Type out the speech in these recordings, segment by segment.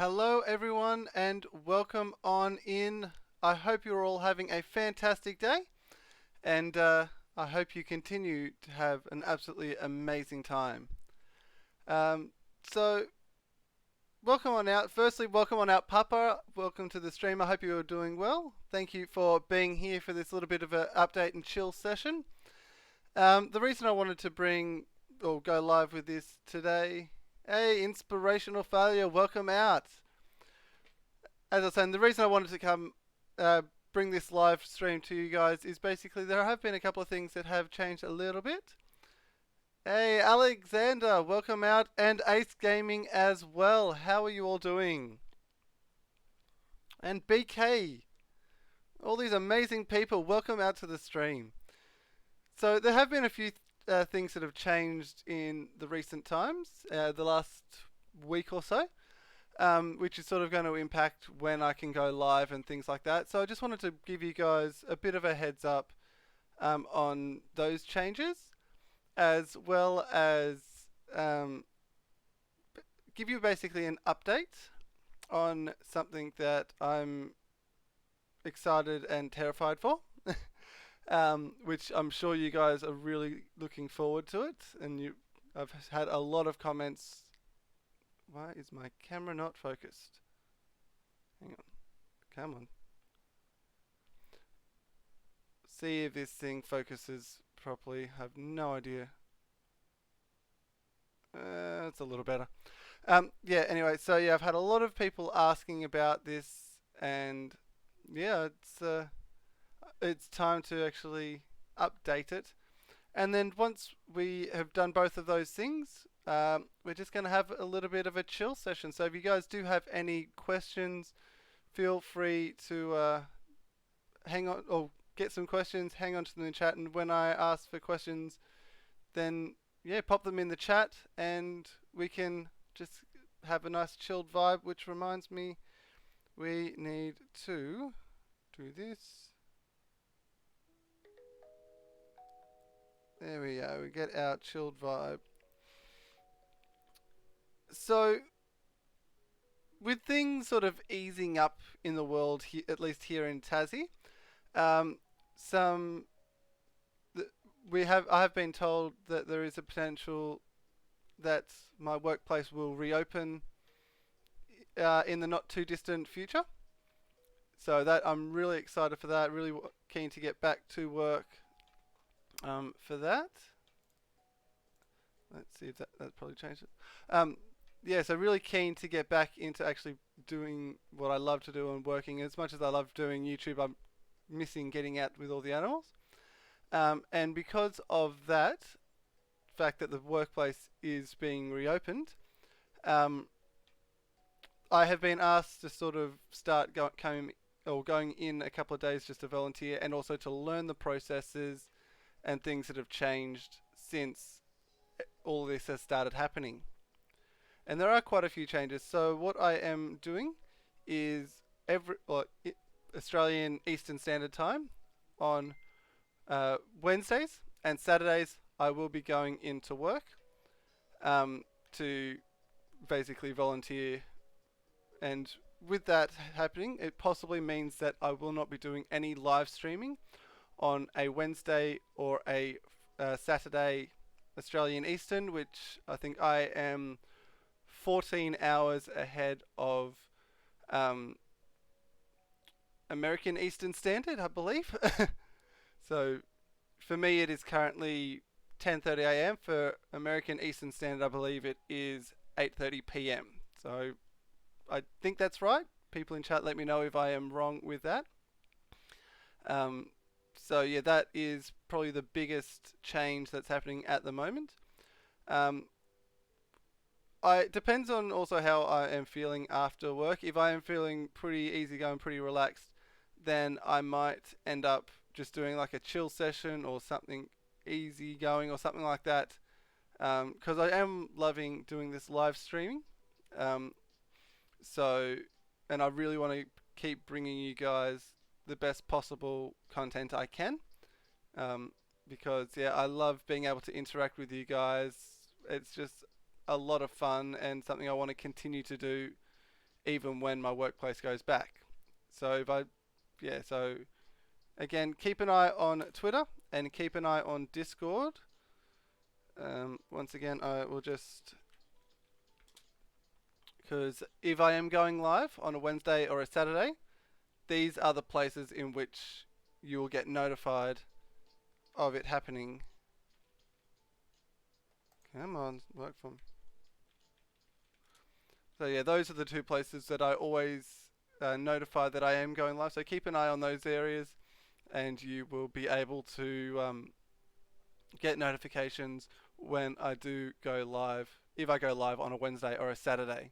Hello, everyone, and welcome on in. I hope you're all having a fantastic day, and I hope you continue to have an absolutely amazing time. Um, so, welcome on out. Firstly, welcome on out, Papa. Welcome to the stream. I hope you are doing well. Thank you for being here for this little bit of an update and chill session. The reason I wanted to bring or go live with this today, hey, inspirational failure, welcome out. As I was saying, the reason I wanted to come uh, bring this live stream to you guys is basically there have been a couple of things that have changed a little bit. Hey, Alexander, welcome out, and Ace Gaming as well. How are you all doing? And BK, all these amazing people, welcome out to the stream. So there have been a few things that have changed in the recent times, the last week or so. Which is sort of going to impact when I can go live and things like that. So I just wanted to give you guys a bit of a heads up on those changes, as well as um, give you basically an update on something that I'm excited and terrified for. Which I'm sure you guys are really looking forward to it, and I've had a lot of comments. Why is my camera not focused? Hang on. Come on. See if this thing focuses properly. I have no idea. It's a little better. Yeah, anyway, so yeah, I've had a lot of people asking about this, and yeah, it's time to actually update it. And then once we have done both of those things, we're just going to have a little bit of a chill session. So if you guys do have any questions, feel free to hang on or get some questions, hang on to them in the chat, and when I ask for questions, then yeah, pop them in the chat, and we can just have a nice chilled vibe. Which reminds me, we need to do this. There we go. We get our chilled vibe. So, with things sort of easing up in the world, at least here in Tassie, um, some I have been told that there is a potential that my workplace will reopen in the not too distant future. So that I'm really excited for that. Really keen to get back to work for that. Let's see if that probably changed it. Yeah, so really keen to get back into actually doing what I love to do and working. As much as I love doing YouTube, I'm missing getting out with all the animals. And because of that fact that the workplace is being reopened, I have been asked to sort of start going in a couple of days just to volunteer and also to learn the processes and things that have changed since all this has started happening. And there are quite a few changes. So what I am doing is Australian Eastern Standard Time on Wednesdays and Saturdays I will be going into work to basically volunteer, and with that happening it possibly means that I will not be doing any live streaming on a Wednesday or a Saturday Australian Eastern, which I think I am 14 hours ahead of American Eastern Standard, I believe. So for me, it is currently 10:30 a.m. For American Eastern Standard, I believe it is 8:30 p.m. So I think that's right. People in chat, let me know if I am wrong with that. So yeah, that is probably the biggest change that's happening at the moment. It depends on also how I am feeling after work. If I am feeling pretty easygoing, pretty relaxed, then I might end up just doing like a chill session or something easygoing or something like that. Because I am loving doing this live streaming. So, and I really want to keep bringing you guys the best possible content I can. Because yeah, I love being able to interact with you guys. It's just a lot of fun and something I want to continue to do even when my workplace goes back. So if I, yeah, so again, keep an eye on Twitter and keep an eye on Discord. Once again, I will just, because if I am going live on a Wednesday or a Saturday, these are the places in which you will get notified of it happening. Come on, work from. So yeah, those are the two places that I always notify that I am going live. So keep an eye on those areas, and you will be able to get notifications when I do go live, if I go live on a Wednesday or a Saturday.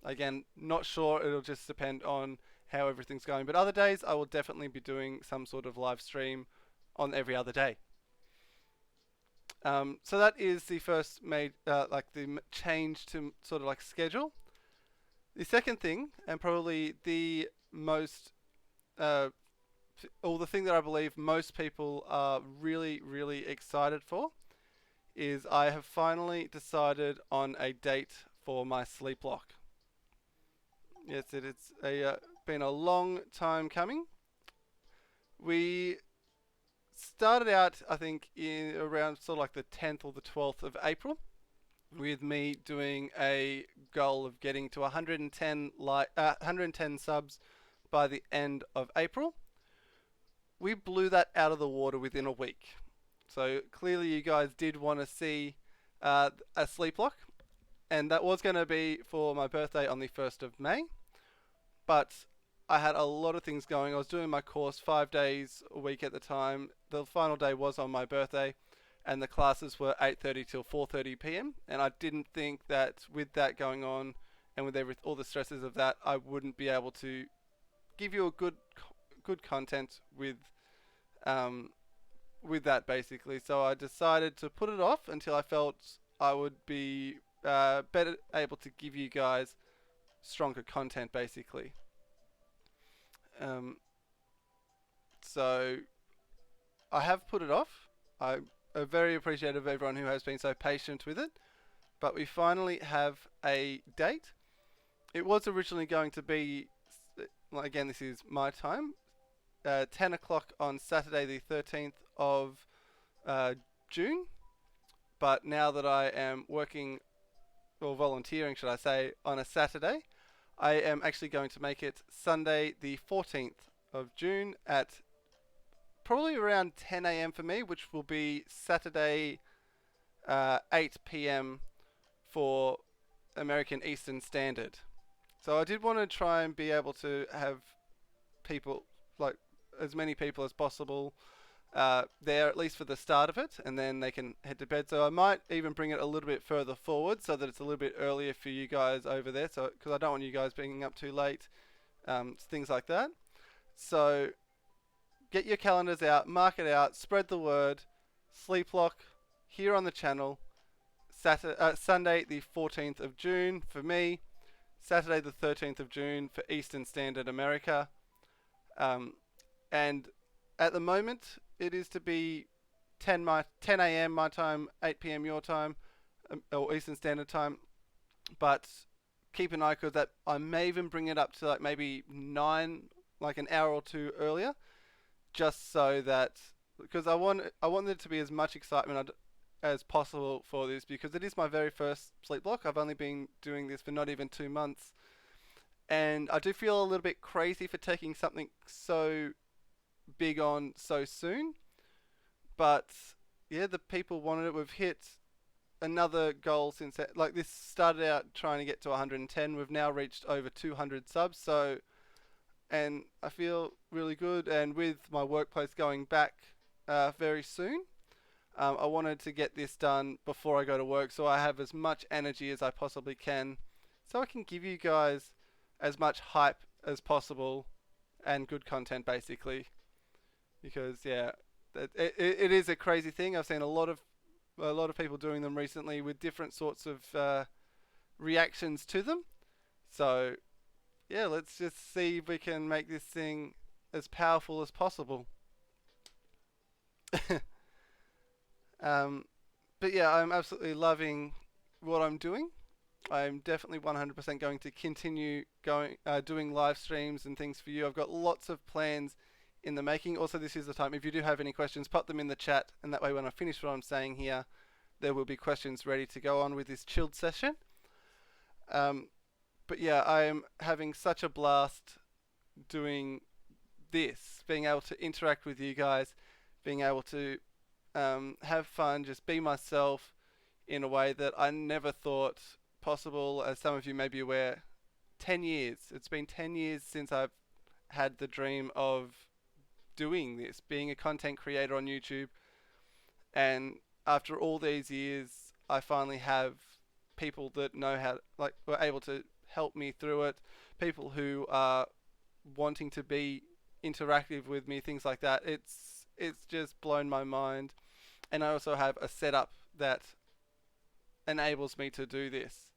Again, not sure, it'll just depend on how everything's going. But other days, I will definitely be doing some sort of live stream on every other day. So that is the first change to sort of like schedule. The second thing, and probably the most, or the thing that I believe most people are really, really excited for, is I have finally decided on a date for my sleep lock. Yes, it's been a long time coming. We started out, I think, in around sort of like the 10th or the 12th of April, with me doing a goal of getting to 110 subs by the end of April. We blew that out of the water within a week. So clearly you guys did want to see a sleep lock, and that was going to be for my birthday on the 1st of May. But I had a lot of things going. I was doing my course 5 days a week at the time. The final day was on my birthday, and the classes were 8:30 till 4:30 p.m. And I didn't think that with that going on, and with all the stresses of that, I wouldn't be able to give you a good content with that basically. So I decided to put it off until I felt I would be better able to give you guys stronger content basically. So I have put it off. I'm very appreciative of everyone who has been so patient with it, but we finally have a date. It was originally going to be, again, this is my time, 10 o'clock on Saturday the 13th of June, but now that I am working, or volunteering should I say, on a Saturday, I am actually going to make it Sunday the 14th of June at probably around 10 a.m. for me, which will be Saturday 8 p.m. for American Eastern Standard. So I did want to try and be able to have people, like as many people as possible, there at least for the start of it, and then they can head to bed. So I might even bring it a little bit further forward so that it's a little bit earlier for you guys over there, so because I don't want you guys being up too late, things like that. So get your calendars out, mark it out, spread the word. Sleep lock here on the channel. Sunday the 14th of June for me, Saturday the 13th of June for Eastern Standard America, and at the moment it is to be 10 a.m. my time, 8 p.m. your time, or Eastern Standard Time. But keep an eye, because that I may even bring it up to like maybe 9, like an hour or two earlier, just so that, because I want there to be as much excitement as possible for this, because it is my very first sleep block. I've only been doing this for not even 2 months, and I do feel a little bit crazy for taking something so big on so soon. But yeah, the people wanted it. We've hit another goal since that, like this started out trying to get to 110. We've now reached over 200 subs. So, and I feel really good. And with my workplace going back very soon, I wanted to get this done before I go to work, so I have as much energy as I possibly can, so I can give you guys as much hype as possible and good content basically. Because yeah, it is a crazy thing. I've seen a lot of people doing them recently with different sorts of reactions to them. So yeah, let's just see if we can make this thing as powerful as possible. But yeah, I'm absolutely loving what I'm doing. I'm definitely 100% going to continue doing live streams and things for you. I've got lots of plans in the making. Also, this is the time, if you do have any questions, pop them in the chat, and that way when I finish what I'm saying here, there will be questions ready to go on with this chilled session. Um, but yeah, I am having such a blast doing this, being able to interact with you guys, being able to have fun, just be myself in a way that I never thought possible. As some of you may be aware, 10 years. It's been 10 years since I've had the dream of doing this, being a content creator on YouTube. And after all these years, I finally have people that know how, like, were able to help me through it. People who are wanting to be interactive with me, things like that. It's just blown my mind. And I also have a setup that enables me to do this.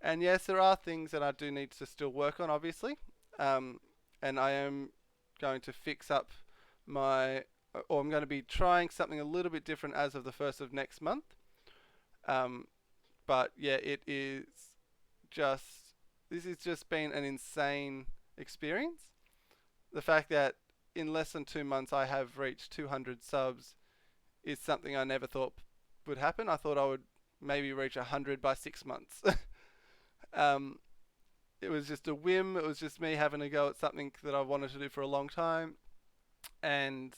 And yes, there are things that I do need to still work on, obviously. And I am going to fix up or I'm going to be trying something a little bit different as of the 1st of next month. But yeah, this has just been an insane experience. The fact that in less than 2 months I have reached 200 subs is something I never thought would happen. I thought I would maybe reach 100 by 6 months. It was just a whim. It was just me having a go at something that I wanted to do for a long time. And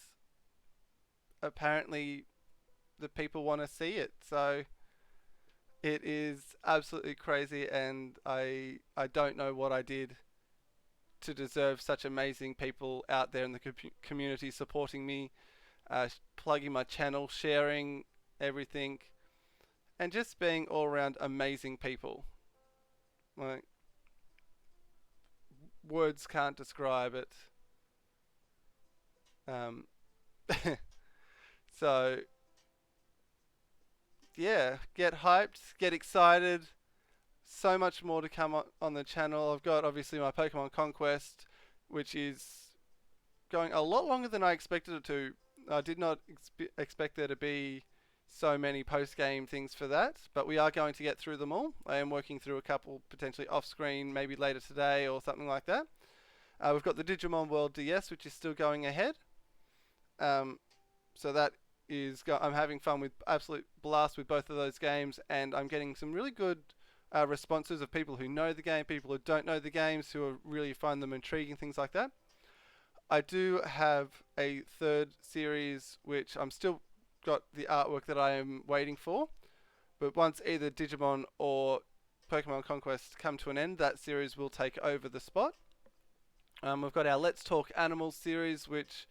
apparently the people want to see it. So it is absolutely crazy, and I don't know what I did to deserve such amazing people out there in the community supporting me, plugging my channel, sharing everything, and just being all around amazing people. Like, words can't describe it. So yeah, get hyped, get excited. So much more to come on the channel. I've got obviously my Pokemon Conquest, which is going a lot longer than I expected it to. I did not expect there to be so many post-game things for that, but we are going to get through them all. I am working through a couple potentially off-screen, maybe later today or something like that. We've got the Digimon World DS, which is still going ahead. So that is, I'm having fun with, absolute blast with both of those games, and I'm getting some really good responses of people who know the game, people who don't know the games, who really find them intriguing, things like that. I do have a third series, which I'm still got the artwork that I am waiting for, but once either Digimon or Pokemon Conquest come to an end, that series will take over the spot. We've got our Let's Talk Animals series, which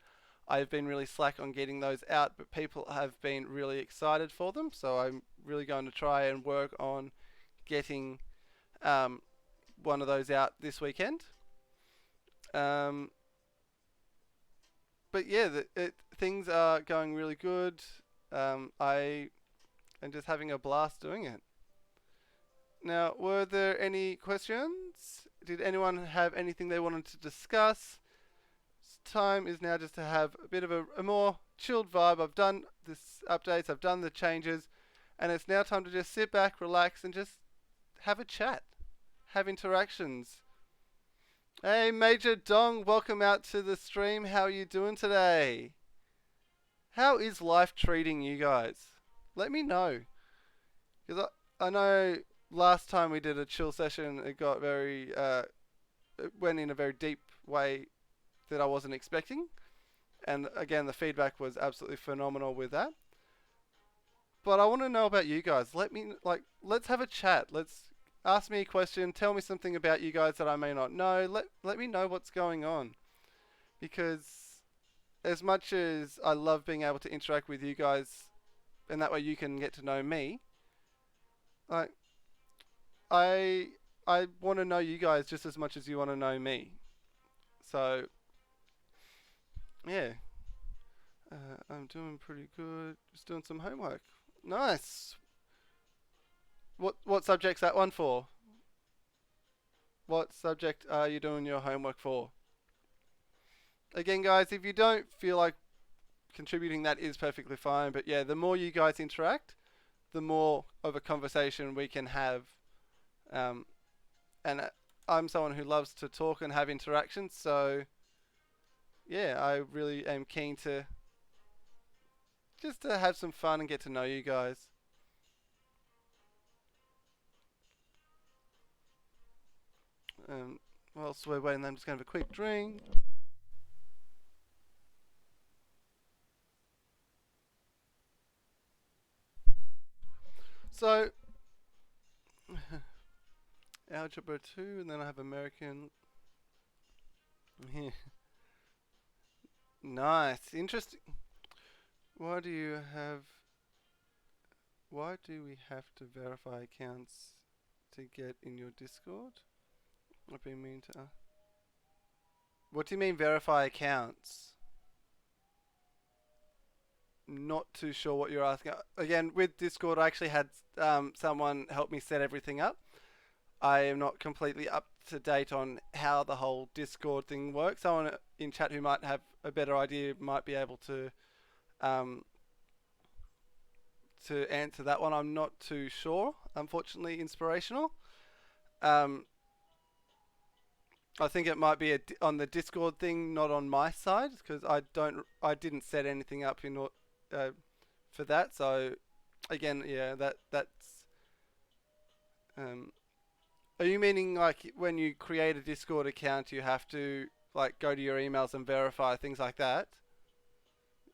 I've been really slack on getting those out, but people have been really excited for them, so I'm really going to try and work on getting one of those out this weekend. But yeah, things are going really good. I am just having a blast doing it. Now, were there any questions? Did anyone have anything they wanted to discuss? Time is now just to have a bit of a more chilled vibe. I've done this updates, I've done the changes, and it's now time to just sit back, relax, and just have a chat, have interactions. Hey, Major Dong, welcome out to the stream. How are you doing today? How is life treating you guys? Let me know. Because I know last time we did a chill session, it got very, it went in a very deep way that I wasn't expecting. And again, the feedback was absolutely phenomenal with that. But I want to know about you guys. Let's have a chat. Let's ask me a question. Tell me something about you guys that I may not know. Let me know what's going on. Because as much as I love being able to interact with you guys, and that way you can get to know me, like, I want to know you guys just as much as you want to know me. So yeah, I'm doing pretty good. Just doing some homework. Nice. What subject's that one for? What subject are you doing your homework for? Again, guys, if you don't feel like contributing, that is perfectly fine. But yeah, the more you guys interact, the more of a conversation we can have Um, and I'm someone who loves to talk and have interactions, so yeah, I really am keen to just to have some fun and get to know you guys. Um, whilst we're waiting, I'm just going to have a quick drink. So, Algebra 2, and then I have American. Yeah. Nice. Interesting. Why do you have. Why do we have to verify accounts to get in your Discord? I've been meaning to. What do you mean verify accounts? Not too sure what you're asking. Again, with Discord, I actually had someone help me set everything up. I am not completely up to date on how the whole Discord thing works. Someone in chat who might have a better idea might be able um, to answer that one. I'm not too sure. Unfortunately, inspirational. Um, I think it might be on the Discord thing, not on my side, because I didn't set anything up for that. So again, yeah, that's. Um, are you meaning like when you create a Discord account, you have to like go to your emails and verify things like that?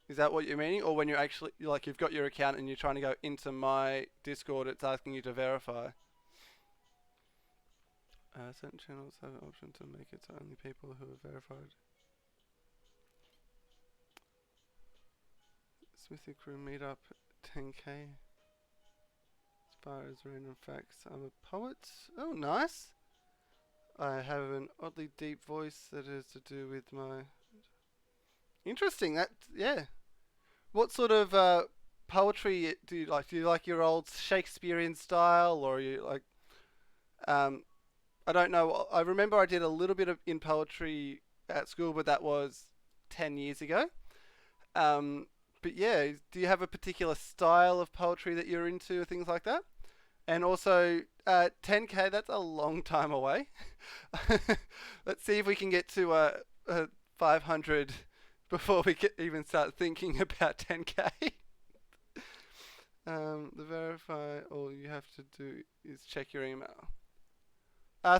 Is that what you're meaning, or when you're actually like you've got your account and you're trying to go into my Discord, it's asking you to verify? Certain channels have an option to make it to only people who are verified. Smithy Crew Meetup 10k. As far as random facts, I'm a poet. Oh, nice. I have an oddly deep voice that has to do with my. Interesting. That yeah. What sort of poetry do you like? Do you like your old Shakespearean style, or are you like? Um, I don't know. I remember I did a little bit of in poetry at school, but that was 10 years ago. Um, but yeah, do you have a particular style of poetry that you're into, or things like that? And also, 10k, that's a long time away. Let's see if we can get to 500 before we even start thinking about 10k. The verify, all you have to do is check your email.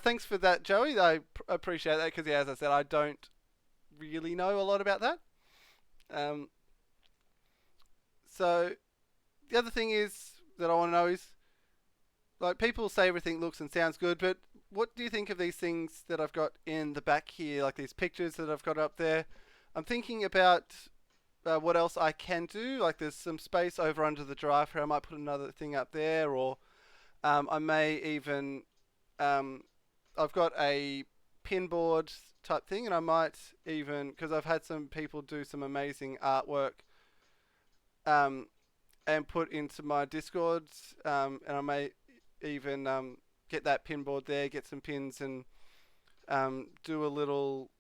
Thanks for that, Joey. I appreciate that because, yeah, as I said, I don't really know a lot about that. Um, so the other thing is that I want to know is like people say everything looks and sounds good, but what do you think of these things that I've got in the back here, like these pictures that I've got up there? I'm thinking about what else I can do. Like there's some space over under the giraffe here. I might put another thing up there, or I may even um, I've got a pinboard type thing, and I might even because I've had some people do some amazing artwork um, and put into my Discord, and I may even get that pinboard there, get some pins, and do a little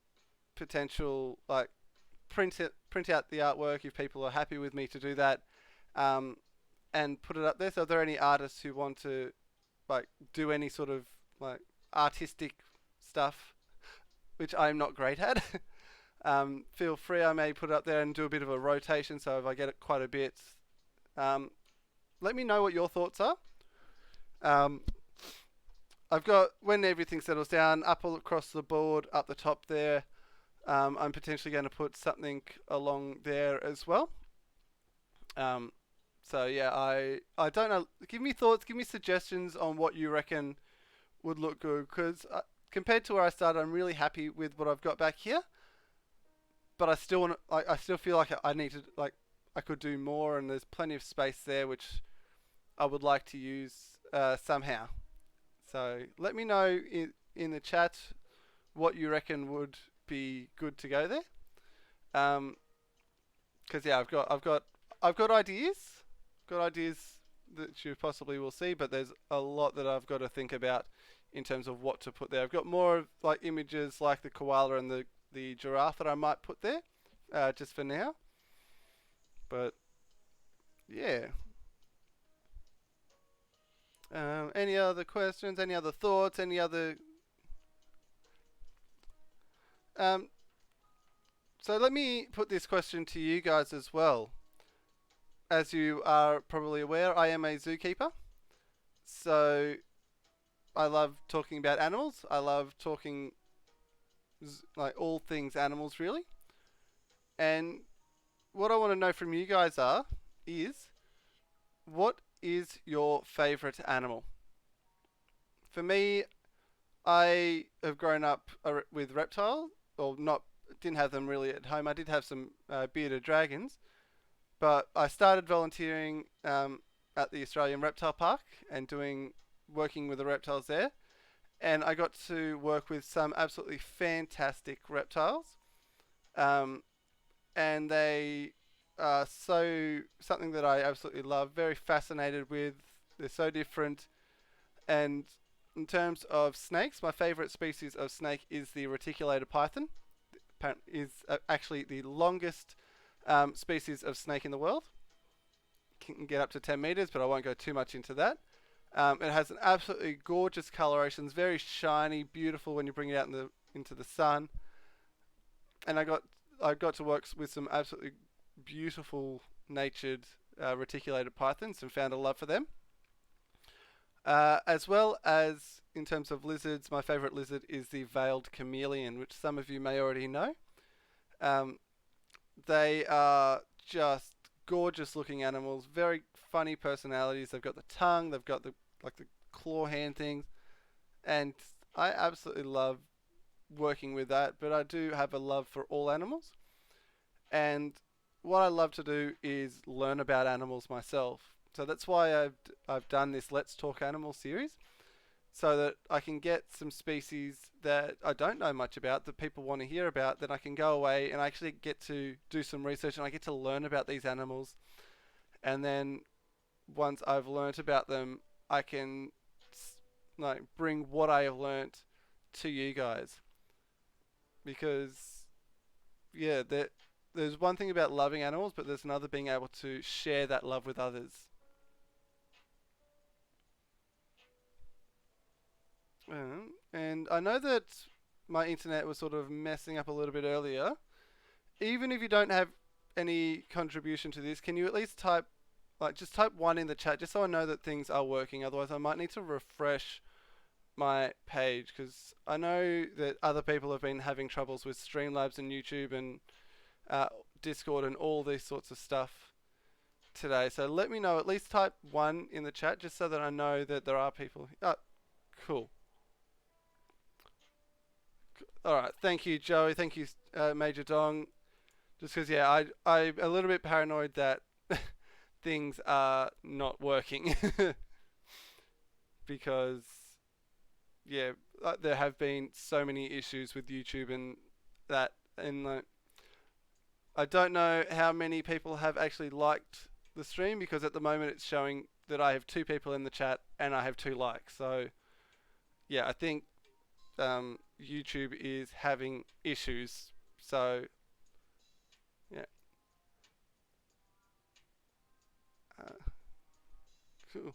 potential like print out the artwork if people are happy with me to do that, um, and put it up there. So, are there any artists who want to like do any sort of like artistic stuff, which I'm not great at? Feel free. I may put it up there and do a bit of a rotation. So if I get it quite a bit, um, let me know what your thoughts are. Um, I've got when everything settles down, up all across the board, up the top there. I'm potentially going to put something along there as well. Um, so yeah, I don't know. Give me thoughts. Give me suggestions on what you reckon would look good. Because compared to where I started, I'm really happy with what I've got back here. But I still want. I still feel like I need to like I could do more, and there's plenty of space there which I would like to use somehow. So let me know in the chat what you reckon would be good to go there. Because yeah, I've got ideas, got ideas that you possibly will see, but there's a lot that I've got to think about in terms of what to put there. I've got more of like images like the koala and the giraffe that I might put there, just for now. But yeah, Any other questions? Any other thoughts? Any other? Um, so let me put this question to you guys as well. As you are probably aware, I am a zookeeper. So I love talking about animals. I love talking like all things animals, really. And what I want to know from you guys is what is your favorite animal? For me, I have grown up with reptiles, or not, didn't have them really at home. I did have some bearded dragons, but I started volunteering at the Australian Reptile Park and working with the reptiles there, and I got to work with some absolutely fantastic reptiles, um, and they are so something that I absolutely love. Very fascinated with. They're so different, and in terms of snakes, my favorite species of snake is the reticulated python. Is actually the longest species of snake in the world. Can get up to 10 meters, but I won't go too much into that. It has an absolutely gorgeous coloration. It's very shiny, beautiful when you bring it out into the sun. And I got to work with some absolutely beautiful natured reticulated pythons and found a love for them. As well as in terms of lizards, my favorite lizard is the veiled chameleon, which some of you may already know. Um, they are just gorgeous looking animals, very funny personalities. They've got the tongue, they've got the claw hand things, and I absolutely love working with that. But I do have a love for all animals, and what I love to do is learn about animals myself. So that's why I've done this Let's Talk Animal series, so that I can get some species that I don't know much about that people want to hear about. Then I can go away and I actually get to do some research and I get to learn about these animals. And then once I've learnt about them, I can like bring what I have learnt to you guys. Because yeah, there's one thing about loving animals, but there's another being able to share that love with others. And I know that my internet was sort of messing up a little bit earlier. Even if you don't have any contribution to this, can you at least just type one in the chat, just so I know that things are working? Otherwise, I might need to refresh my page, because I know that other people have been having troubles with Streamlabs and YouTube and Discord and all these sorts of stuff today. So let me know. At least type one in the chat, just so that I know that there are people. Oh, cool. All right, thank you, Joey. Thank you, Major Dong. Just because, yeah, I'm a little bit paranoid that things are not working because, yeah, there have been so many issues with YouTube and that, and I don't know how many people have actually liked the stream, because at the moment it's showing that I have 2 people in the chat and I have 2 likes. So, yeah, I think YouTube is having issues. So, yeah. Uh, cool.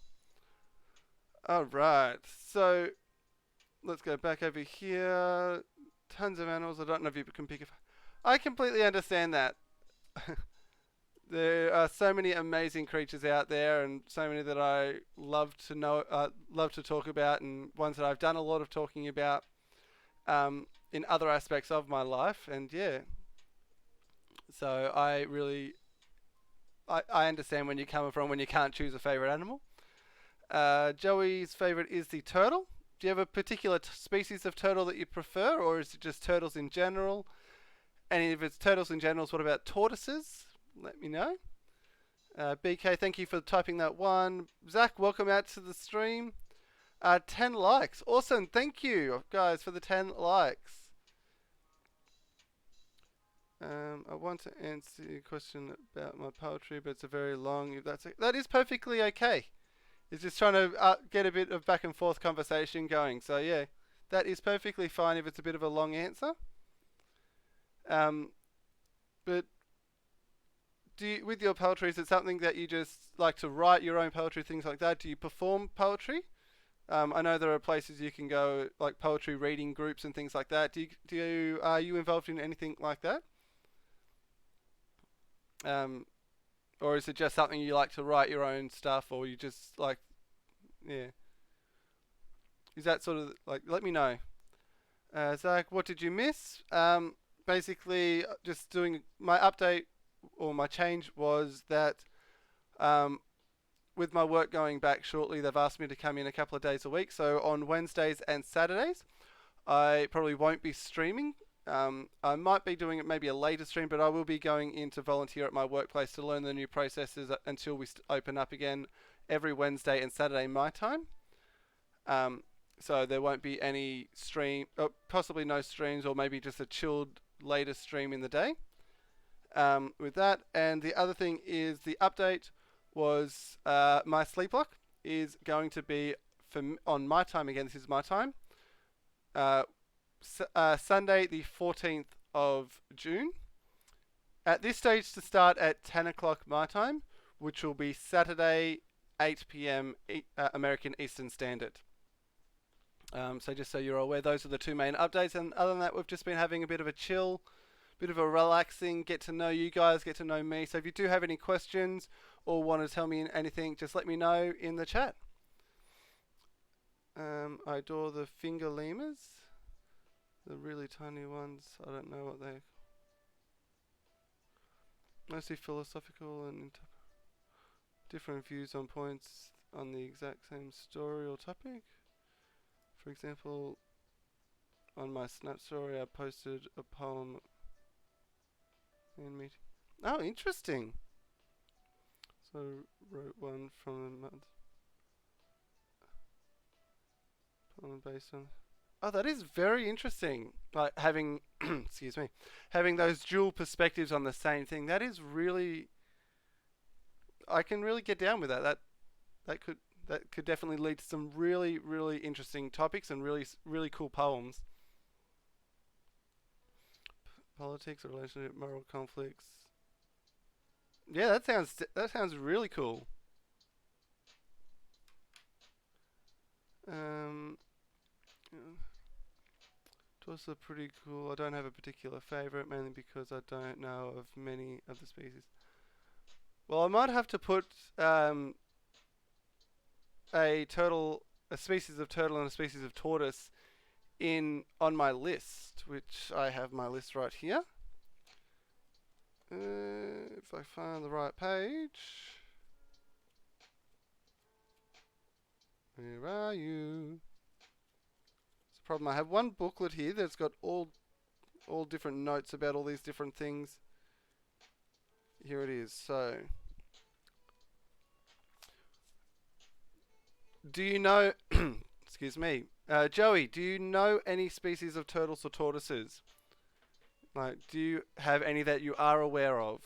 All right. So let's go back over here. Tons of animals. I don't know if you can pick. I completely understand that. There are so many amazing creatures out there, and so many that I love to know, love to talk about, and ones that I've done a lot of talking about in other aspects of my life. And yeah, so I understand when you're coming from when you can't choose a favorite animal. Joey's favorite is the turtle. Do you have a particular species of turtle that you prefer, or is it just turtles in general? And if it's turtles in general, what about tortoises? Let me know. BK, thank you for typing that one. Zach, welcome out to the stream. 10 likes. Awesome. Thank you, guys, for the 10 likes. I want to answer your question about my poetry, but it's a very long. If that is perfectly okay. It's just trying to get a bit of back and forth conversation going. So yeah, that is perfectly fine if it's a bit of a long answer. But do you, with your poetry, is it something that you just like to write your own poetry, things like that? Do you perform poetry? I know there are places you can go, like poetry reading groups and things like that. Are you involved in anything like that? Um, or is it just something you like to write your own stuff, or you just like, yeah? Is that sort of like? Let me know. Zach, what did you miss? Basically, just doing my update or my change was that um, with my work going back shortly, they've asked me to come in a couple of days a week. So on Wednesdays and Saturdays, I probably won't be streaming. I might be doing it maybe a later stream, but I will be going in to volunteer at my workplace to learn the new processes until we open up again every Wednesday and Saturday my time. Um, so there won't be any stream, possibly no streams, or maybe just a chilled later stream in the day. With that, and the other thing is the update was my sleep lock is going to be on my time again. This is my time. Sunday the 14th of June. At this stage to start at 10 o'clock my time, which will be Saturday 8 p.m. American Eastern Standard. So just so you're aware, those are the two main updates. And other than that, we've just been having a bit of a chill, bit of a relaxing, get to know you guys, get to know me. So if you do have any questions or want to tell me anything, just let me know in the chat. I adore the finger lemurs. The really tiny ones. I don't know what they're... Mostly philosophical and different views on points on the exact same story or topic. For example, on my Snap story, I posted a poem in meeting. Oh, interesting. So wrote one from a month. Poem based on. Oh, that is very interesting. Like having, excuse me, having those dual perspectives on the same thing. That is really. I can really get down with that. That could definitely lead to some really interesting topics and really cool poems. Politics, relationship, moral conflicts. Yeah, that sounds really cool. Tortoises are pretty cool. I don't have a particular favorite, mainly because I don't know of many of the species. Well, I might have to put a species of turtle and a species of tortoise on my list, which I have my list right here. If I find the right page. Where are you? It's a problem. I have one booklet here that's got all different notes about all these different things. Here it is. So, do you know... excuse me. Joey, do you know any species of turtles or tortoises? Like, do you have any that you are aware of?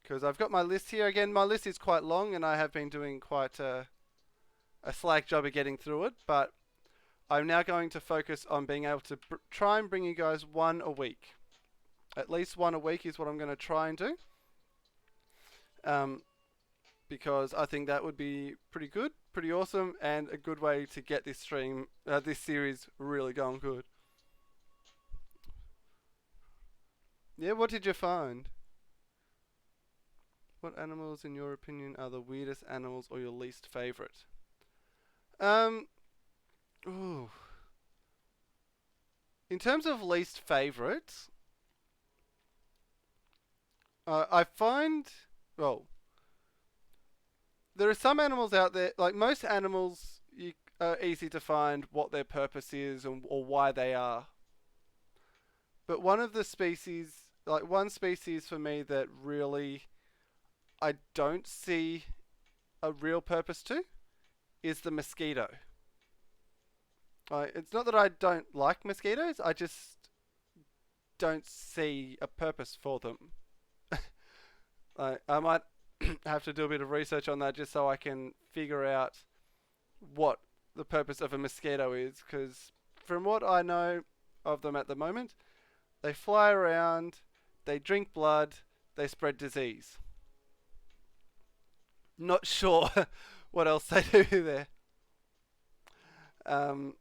Because I've got my list here. Again, my list is quite long, and I have been doing quite a slack job of getting through it. But I'm now going to focus on being able to try and bring you guys one a week. At least one a week is what I'm going to try and do. Because I think that would be pretty good, pretty awesome, and a good way to get this this series really going good. Yeah, what did you find? What animals, in your opinion, are the weirdest animals or your least favorite? Ooh. In terms of least favorite, I find, well, there are some animals out there, like most animals, are easy to find what their purpose is or why they are. But one of the species, like one species for me that really I don't see a real purpose to is the mosquito. It's not that I don't like mosquitoes, I just don't see a purpose for them. I might have to do a bit of research on that just so I can figure out what the purpose of a mosquito is, because from what I know of them at the moment, they fly around, they drink blood, they spread disease. Not sure what else they do there. Um,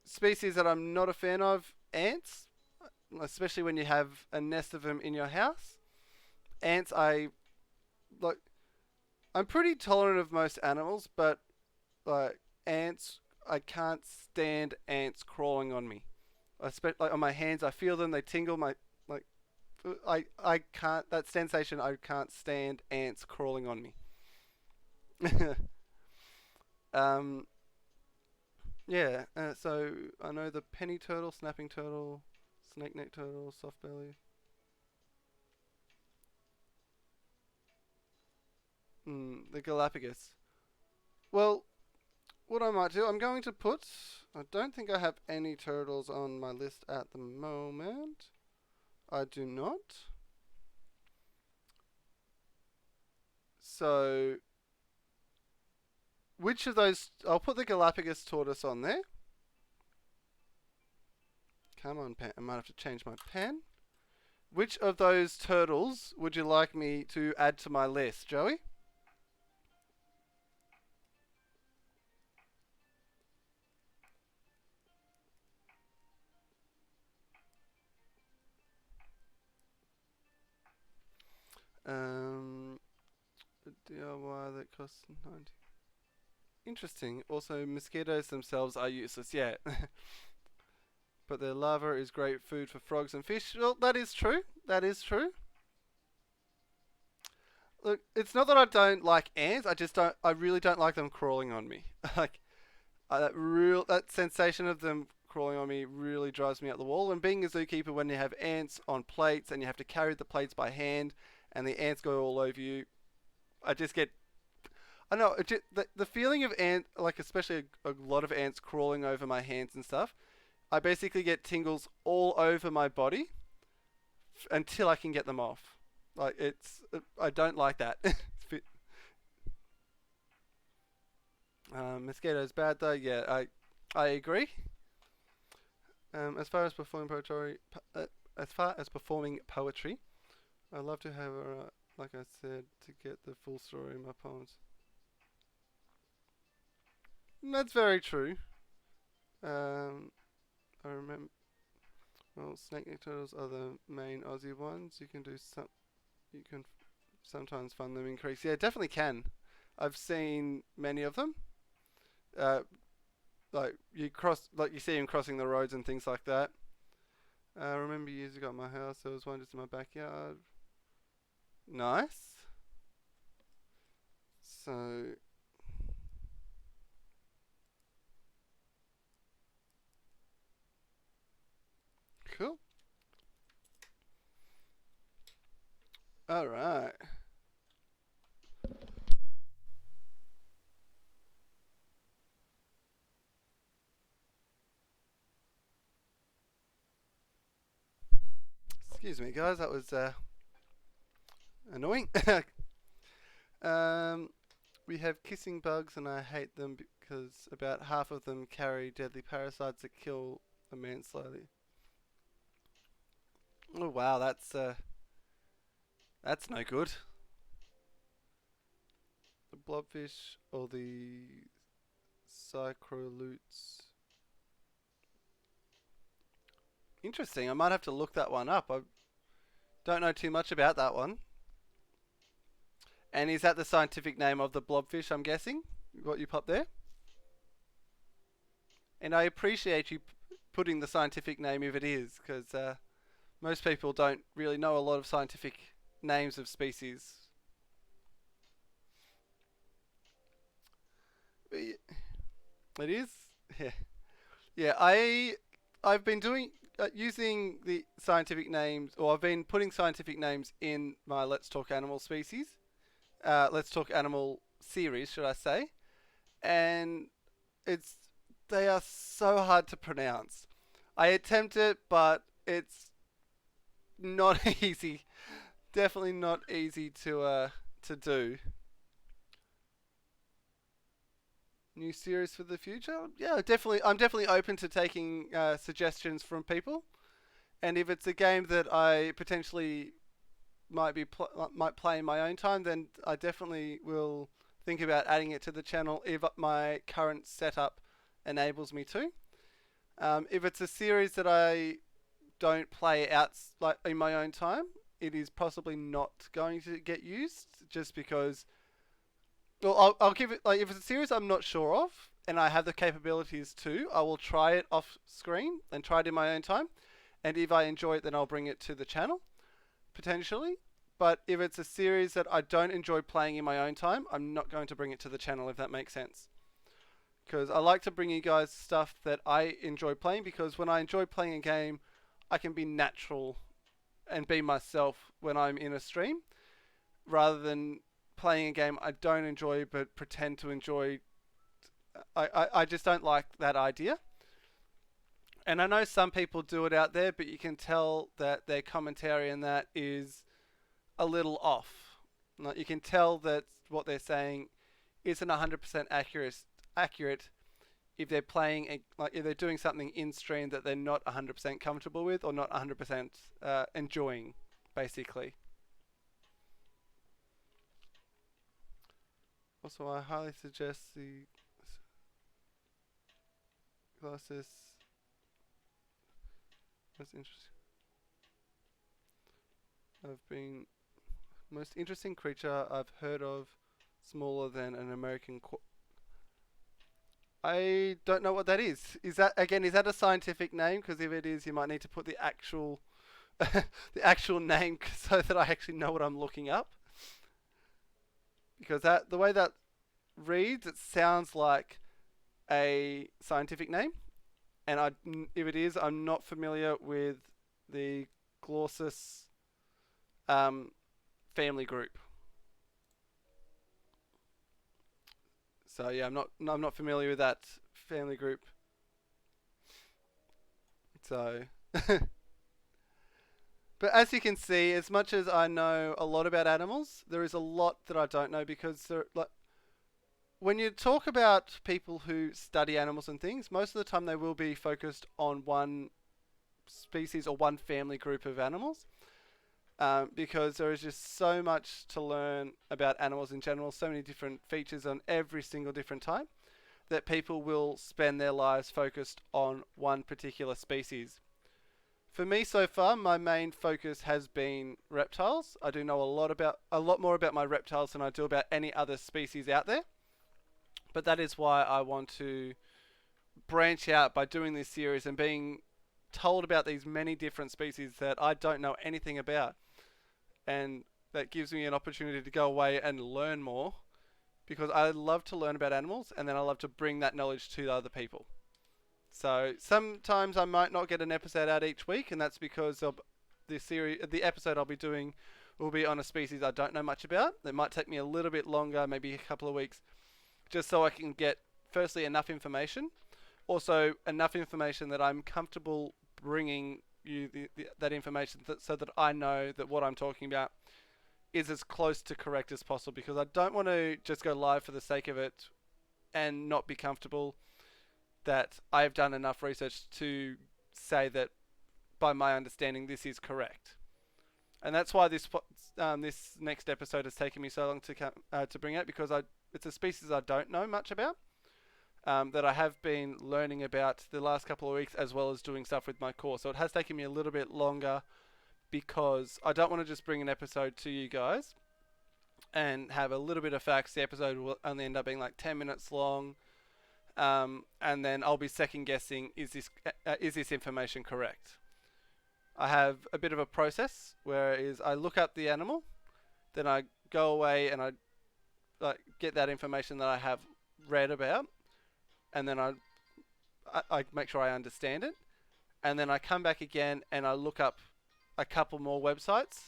Species that I'm not a fan of: ants, especially when you have a nest of them in your house. Ants, I like. I'm pretty tolerant of most animals, but like ants, I can't stand ants crawling on me. Like on my hands, I feel them. They tingle. Like I can't. That sensation. I can't stand ants crawling on me. um. Yeah. So I know the penny turtle, snapping turtle, snake neck turtle, soft belly. The Galapagos. Well, what I might do, I'm going to put. I don't think I have any turtles on my list at the moment. I do not. So, which of those? I'll put the Galapagos tortoise on there. Come on, pen. I might have to change my pen. Which of those turtles would you like me to add to my list, Joey? Um, a DIY that costs 90. Interesting. Also, mosquitoes themselves are useless. Yeah. But their larva is great food for frogs and fish. Well, that is true. That is true. Look, it's not that I don't like ants. I just don't. I really don't like them crawling on me. Like that sensation of them crawling on me really drives me up the wall. And being a zookeeper, when you have ants on plates and you have to carry the plates by hand, and the ants go all over you, I just get. I know the feeling of ant, like especially a lot of ants crawling over my hands and stuff. I basically get tingles all over my body until I can get them off. Like I don't like that. Mosquitoes bad though. Yeah, I agree. As far as performing poetry, I love to have like I said, to get the full story in my poems. That's very true. Um, I remember. Well, snake neck turtles are the main Aussie ones. You can do some. You can sometimes find them increase. Yeah, definitely can. I've seen many of them. Uh, like you see them crossing the roads and things like that. I remember years ago at my house, there was one just in my backyard. Nice. So cool. All right. Excuse me, guys. That was annoying. um, we have kissing bugs, and I hate them because about half of them carry deadly parasites that kill a man slowly. Oh wow, that's no good. The blobfish or the cycrolutes. Interesting. I might have to look that one up. I don't know too much about that one. And is that the scientific name of the blobfish? I'm guessing what you put there. And I appreciate you putting the scientific name if it is, because most people don't really know a lot of scientific names of species. It is. Yeah. Yeah. I've been doing using the scientific names, or I've been putting scientific names in my Let's Talk Animal species. Let's Talk Animal series, should I say? And it's they are so hard to pronounce. I attempt it, but it's not easy. Definitely not easy to do. New series for the future? Yeah, definitely. I'm definitely open to taking suggestions from people. And if it's a game that I potentially might play in my own time, then I definitely will think about adding it to the channel if my current setup enables me to. If it's a series that I don't play out like in my own time, it is possibly not going to get used just because. Well, I'll give it like if it's a series I'm not sure of and I have the capabilities to, I will try it off screen and try it in my own time. And if I enjoy it, then I'll bring it to the channel potentially. But if it's a series that I don't enjoy playing in my own time, I'm not going to bring it to the channel, if that makes sense. Because I like to bring you guys stuff that I enjoy playing, because when I enjoy playing a game, I can be natural and be myself when I'm in a stream, rather than playing a game I don't enjoy but pretend to enjoy. I just don't like that idea. And I know some people do it out there, but you can tell that their commentary in that is a little off. Like, you can tell that what they're saying isn't 100% accurate if they're playing if they're doing something in stream that they're not 100% comfortable with or not 100% enjoying, basically. Also, I highly suggest the glasses. Most interesting. Most interesting creature I've heard of, smaller than an American. I don't know what that is. Is that a scientific name? Because if it is, you might need to put the actual the actual name so that I actually know what I'm looking up. Because the way that reads, it sounds like a scientific name, and if it is, I'm not familiar with the Glossus family group. So yeah, I'm not familiar with that family group. So, but as you can see, as much as I know a lot about animals, there is a lot that I don't know, because when you talk about people who study animals and things, most of the time they will be focused on one species or one family group of animals. Because there is just so much to learn about animals in general, so many different features on every single different type, that people will spend their lives focused on one particular species. For me so far, my main focus has been reptiles. I do know a lot more about my reptiles than I do about any other species out there. But that is why I want to branch out by doing this series and being told about these many different species that I don't know anything about. And that gives me an opportunity to go away and learn more, because I love to learn about animals, and then I love to bring that knowledge to other people. So sometimes I might not get an episode out each week, and that's because of the episode I'll be doing will be on a species I don't know much about. It might take me a little bit longer, maybe a couple of weeks, just so I can get, firstly, enough information, also enough information that I'm comfortable bringing you that information, so that I know that what I'm talking about is as close to correct as possible, because I don't want to just go live for the sake of it and not be comfortable that I've done enough research to say that by my understanding this is correct. And that's why this next episode has taken me so long to bring out, because it's a species I don't know much about, that I have been learning about the last couple of weeks, as well as doing stuff with my course. So it has taken me a little bit longer, because I don't want to just bring an episode to you guys and have a little bit of facts. The episode will only end up being like 10 minutes long, and then I'll be second guessing, is this information correct? I have a bit of a process where I look up the animal, then I go away and I get that information that I have read about, and then I make sure I understand it, and then I come back again and I look up a couple more websites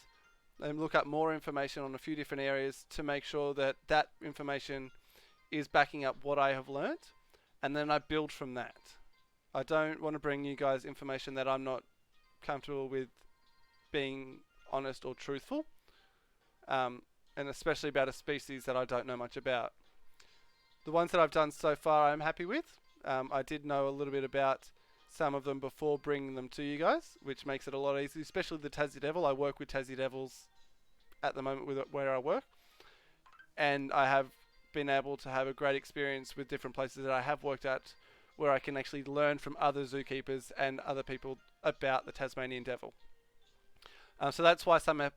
and look up more information on a few different areas to make sure that that information is backing up what I have learnt, and then I build from that. I don't want to bring you guys information that I'm not comfortable with being honest or truthful, and especially about a species that I don't know much about. The ones that I've done so far I'm happy with. I did know a little bit about some of them before bringing them to you guys, which makes it a lot easier, especially the Tassie Devil. I work with Tassie Devils at the moment with where I work, and I have been able to have a great experience with different places that I have worked at, where I can actually learn from other zookeepers and other people about the Tasmanian devil. So that's why some of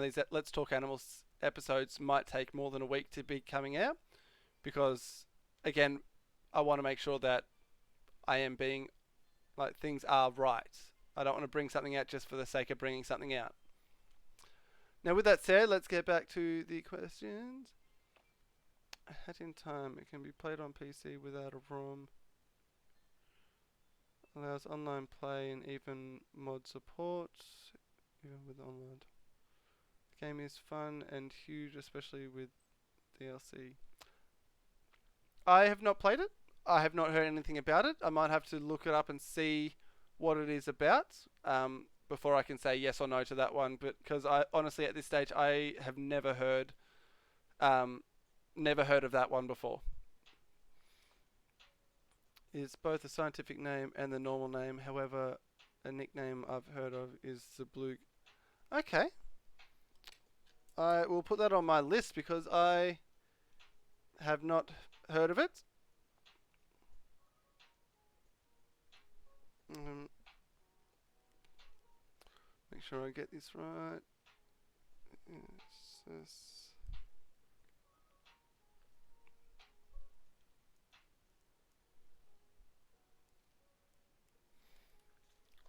these Let's Talk Animals episodes might take more than a week to be coming out, because again, I want to make sure that I am being like things are right. I don't want to bring something out just for the sake of bringing something out. Now, with that said, let's get back to the questions. Hat in Time. It can be played on PC without a ROM. Allows online play and even mod support, even with online. The game is fun and huge, especially with DLC. I have not played it. I have not heard anything about it. I might have to look it up and see what it is about before I can say yes or no to that one. But because I honestly, at this stage, I have never heard of that one before. It's both a scientific name and the normal name. However, a nickname I've heard of is the Blue. Okay. I will put that on my list because I have not heard of it. Make sure I get this right. Yes.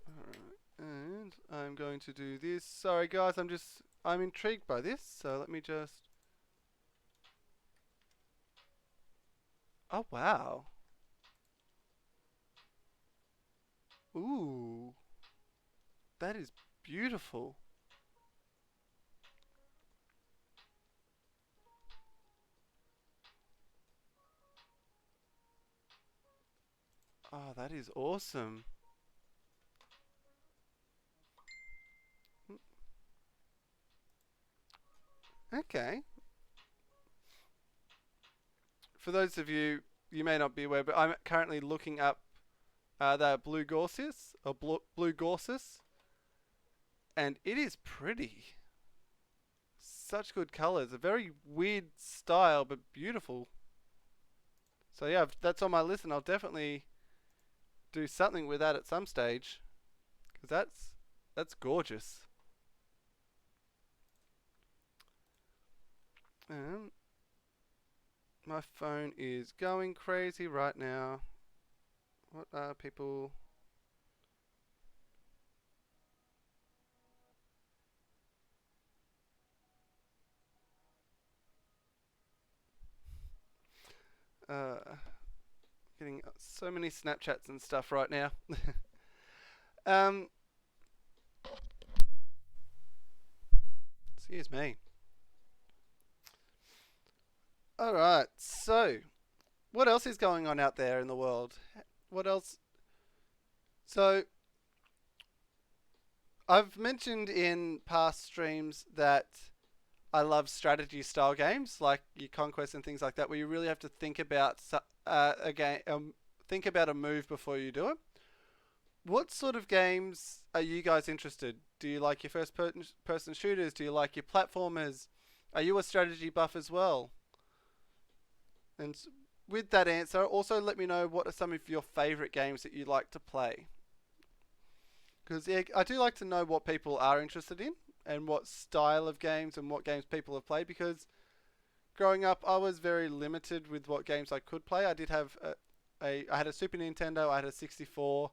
Alright, and I'm going to do this. Sorry guys, I'm intrigued by this, so let me just... Oh wow. Ooh. That is beautiful. Oh, that is awesome. Okay. For those of you, you may not be aware, but I'm currently looking up the blue gorsus, or blue gorsus, and it is pretty. Such good colours. A very weird style, but beautiful. So yeah, that's on my list, and I'll definitely do something with that at some stage, because that's gorgeous. My phone is going crazy right now. What are people... getting so many Snapchats and stuff right now. Excuse me. Alright, so what else is going on out there in the world? What else? So I've mentioned in past streams that I love strategy style games like your Conquest and things like that, where you really have to think about a game, think about a move before you do it. What sort of games are you guys interested? Do you like your first person shooters? Do you like your platformers? Are you a strategy buff as well? And with that answer, also let me know what are some of your favourite games that you like to play. Because yeah, I do like to know what people are interested in and what style of games and what games people have played, because growing up I was very limited with what games I could play. I did have I had a Super Nintendo, I had a 64,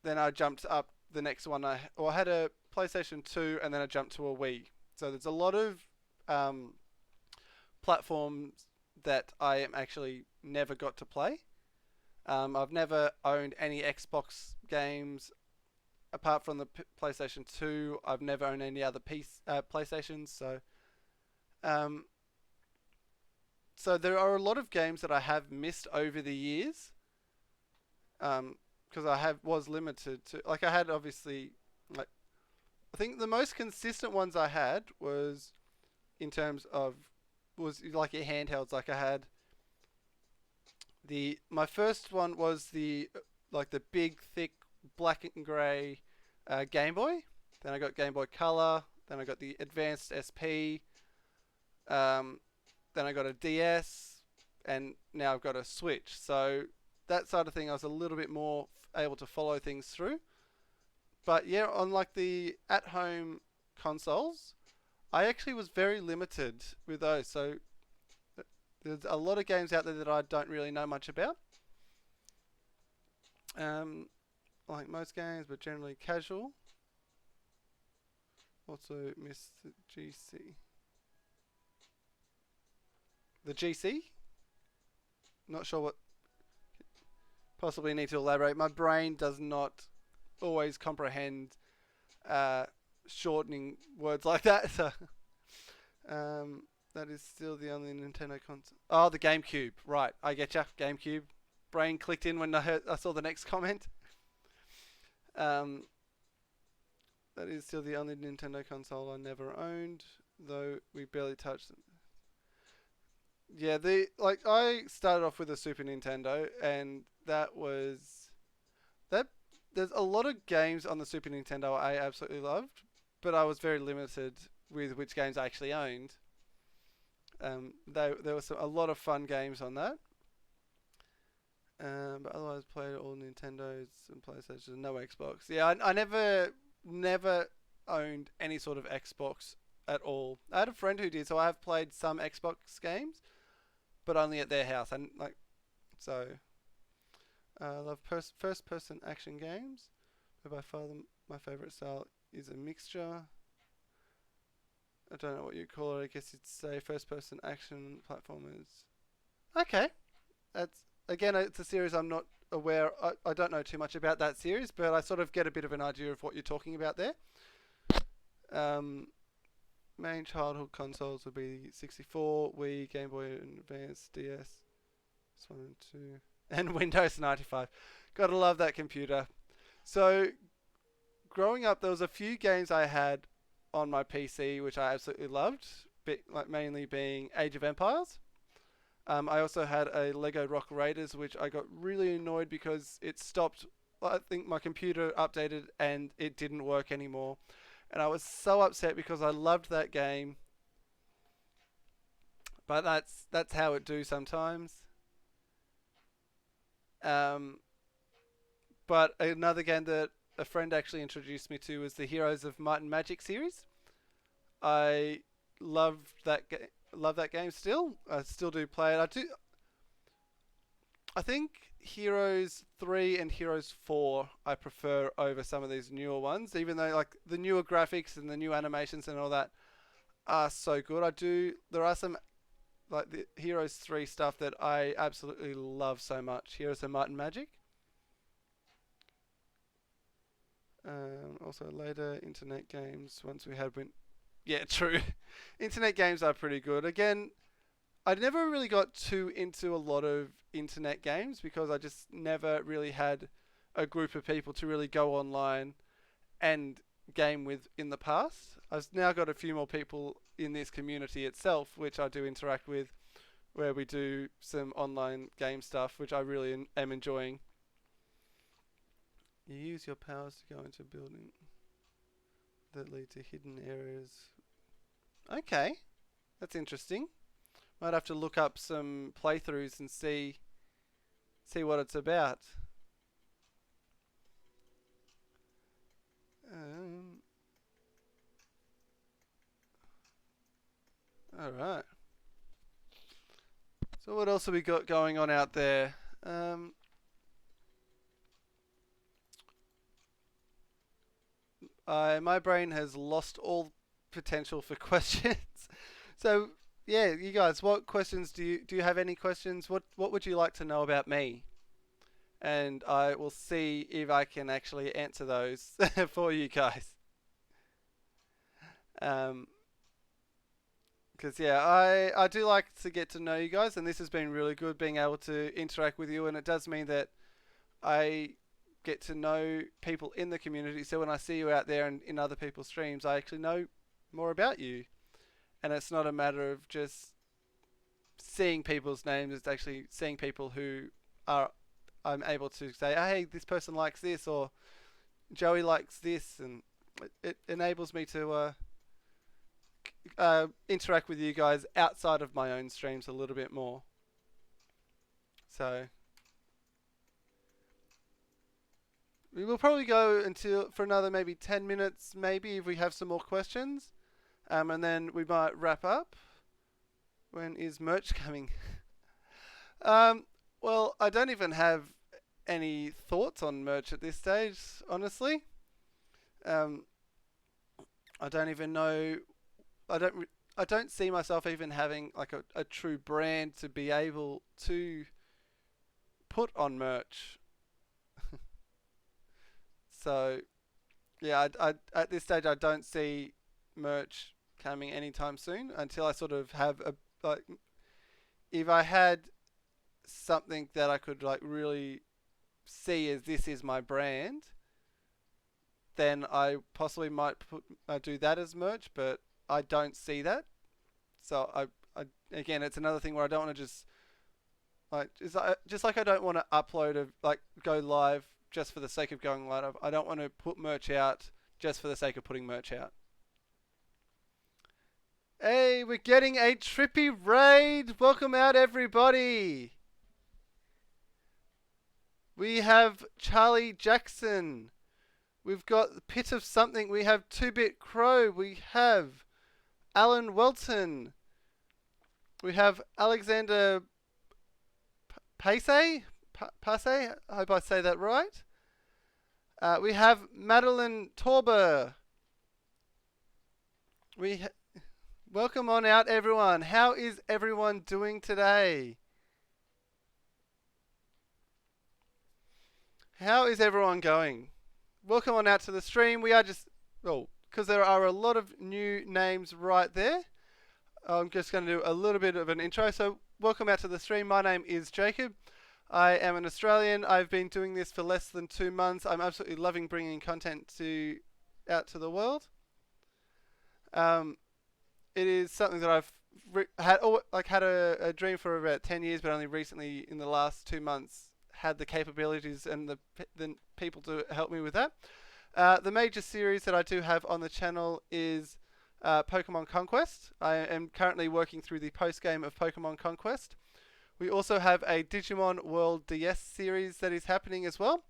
then I jumped up the next one. I had a PlayStation 2, and then I jumped to a Wii. So there's a lot of platforms that I am actually never got to play. I've never owned any Xbox games apart from the PlayStation 2. I've never owned any other PlayStations. So there are a lot of games that I have missed over the years. Because was limited to, like, I had obviously, like, I think the most consistent ones I had was in terms of was like your handhelds. Like I had my first one was the big thick black and grey Game Boy. Then I got Game Boy Color, then I got the Advanced SP, um, then I got a DS, and now I've got a Switch. So that side of thing, I was a little bit more able to follow things through. But yeah, on like the at-home consoles, I actually was very limited with those. So there's a lot of games out there that I don't really know much about. Like most games, but generally casual. Also miss the GC. The GC? Not sure what. Possibly need to elaborate. My brain does not always comprehend uh, shortening words like that. So that is still the only Nintendo console. Oh, the GameCube. Right, I get ya. GameCube. Brain clicked in when I saw the next comment. Um, that is still the only Nintendo console I never owned, though we barely touched them. Yeah, I started off with a Super Nintendo, and that was that. There's a lot of games on the Super Nintendo I absolutely loved, but I was very limited with which games I actually owned. There was a lot of fun games on that. But otherwise, played all Nintendos and PlayStation, no Xbox. Yeah, I never owned any sort of Xbox at all. I had a friend who did, so I have played some Xbox games, but only at their house. And like, so I love first-person action games. But by far, my favorite style is a mixture. I don't know what you call it. I guess you'd say first-person action platformers. Okay, that's again, it's a series I'm not aware. I don't know too much about that series, but I sort of get a bit of an idea of what you're talking about there. Main childhood consoles would be 64, Wii, Game Boy Advance, DS, this 1 and 2, and Windows 95. Gotta love that computer. So, growing up, there was a few games I had on my PC which I absolutely loved, like mainly being Age of Empires. I also had a Lego Rock Raiders, which I got really annoyed because it stopped. I think my computer updated and it didn't work anymore. And I was so upset because I loved that game. But that's how it do sometimes. But another game that a friend actually introduced me to was the Heroes of Might and Magic series. I loved that game. Love that game still. I still do play it. I think Heroes 3 and Heroes 4 I prefer over some of these newer ones, even though like the newer graphics and the new animations and all that are so good. There are some like the Heroes 3 stuff that I absolutely love so much. Heroes of Might and Magic. Also later internet games once we had went. Yeah, true. Internet games are pretty good. Again, I never really got too into a lot of internet games because I just never really had a group of people to really go online and game with in the past. I've now got a few more people in this community itself, which I do interact with, where we do some online game stuff, which I really am enjoying. You use your powers to go into a building that lead to hidden areas. Okay, that's interesting. Might have to look up some playthroughs and see what it's about. All right. So what else have we got going on out there? My brain has lost all potential for questions. So yeah, you guys, what questions do you have any questions? What would you like to know about me? And I will see if I can actually answer those for you guys. Because yeah, I do like to get to know you guys, and this has been really good being able to interact with you, and it does mean that I get to know people in the community. So when I see you out there and in other people's streams, I actually know more about you, and it's not a matter of just seeing people's names. It's actually seeing people who are I'm able to say, hey, this person likes this, or Joey likes this, and it enables me to interact with you guys outside of my own streams a little bit more. So we will probably go until for another maybe 10 minutes, maybe if we have some more questions, and then we might wrap up. When is merch coming? Well, I don't even have any thoughts on merch at this stage, honestly. I don't even know. I don't see myself even having like a true brand to be able to put on merch. So yeah, I at this stage I don't see merch coming anytime soon until I sort of have a like if I had something that I could like really see as this is my brand, then I possibly might do that as merch, but I don't see that. So I again, it's another thing where I don't want to just like I don't want to upload like go live just for the sake of going live. I don't want to put merch out just for the sake of putting merch out. Hey, we're getting a trippy raid. Welcome out, everybody. We have Charlie Jackson. We've got Pit of Something. We have 2-Bit Crow. We have Alan Welton. We have Alexander Pace. I hope I say that right. We have Madeline Torber. Welcome on out, everyone. How is everyone doing today? How is everyone going? Welcome on out to the stream. We are just, because there are a lot of new names right there, I'm just going to do a little bit of an intro. So, welcome out to the stream. My name is Jacob. I am an Australian. I've been doing this for less than 2 months. I'm absolutely loving bringing content out to the world. It is something that I've had a dream for about 10 years, but only recently in the last 2 months had the capabilities and the people to help me with that. The major series that I do have on the channel is Pokemon Conquest. I am currently working through the post-game of Pokemon Conquest. We also have a Digimon World DS series that is happening as well.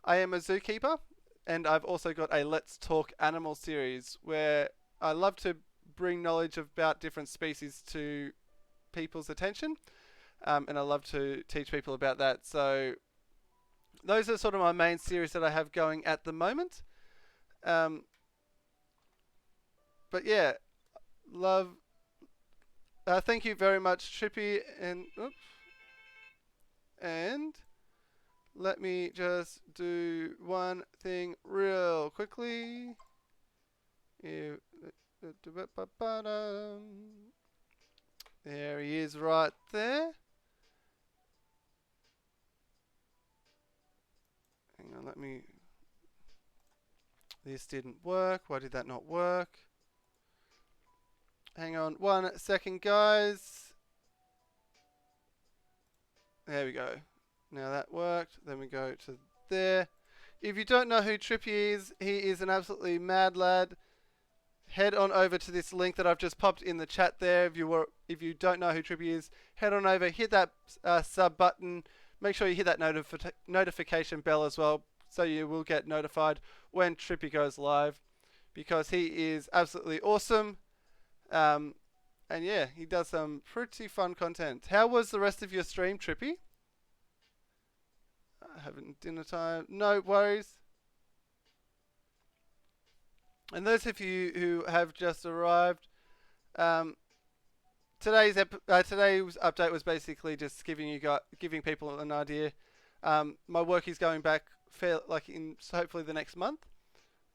I am a zookeeper, and I've also got a Let's Talk Animal series where I love to bring knowledge about different species to people's attention, and I love to teach people about that. So those are sort of my main series that I have going at the moment. But yeah, love. Thank you very much, Trippy, and let me just do one thing real quickly. There he is right there. Hang on, this didn't work. Why did that not work? Hang on 1 second, guys. There we go. Now that worked. Then we go to there. If you don't know who Trippy is, he is an absolutely mad lad. Head on over to this link that I've just popped in the chat there. If you don't know who Trippy is, head on over, hit that sub button. Make sure you hit that notification bell as well, so you will get notified when Trippy goes live, because he is absolutely awesome. And yeah, he does some pretty fun content. How was the rest of your stream, Trippy? Having dinner time. No worries. And those of you who have just arrived, today's update was basically just giving people an idea. My work is going back hopefully the next month,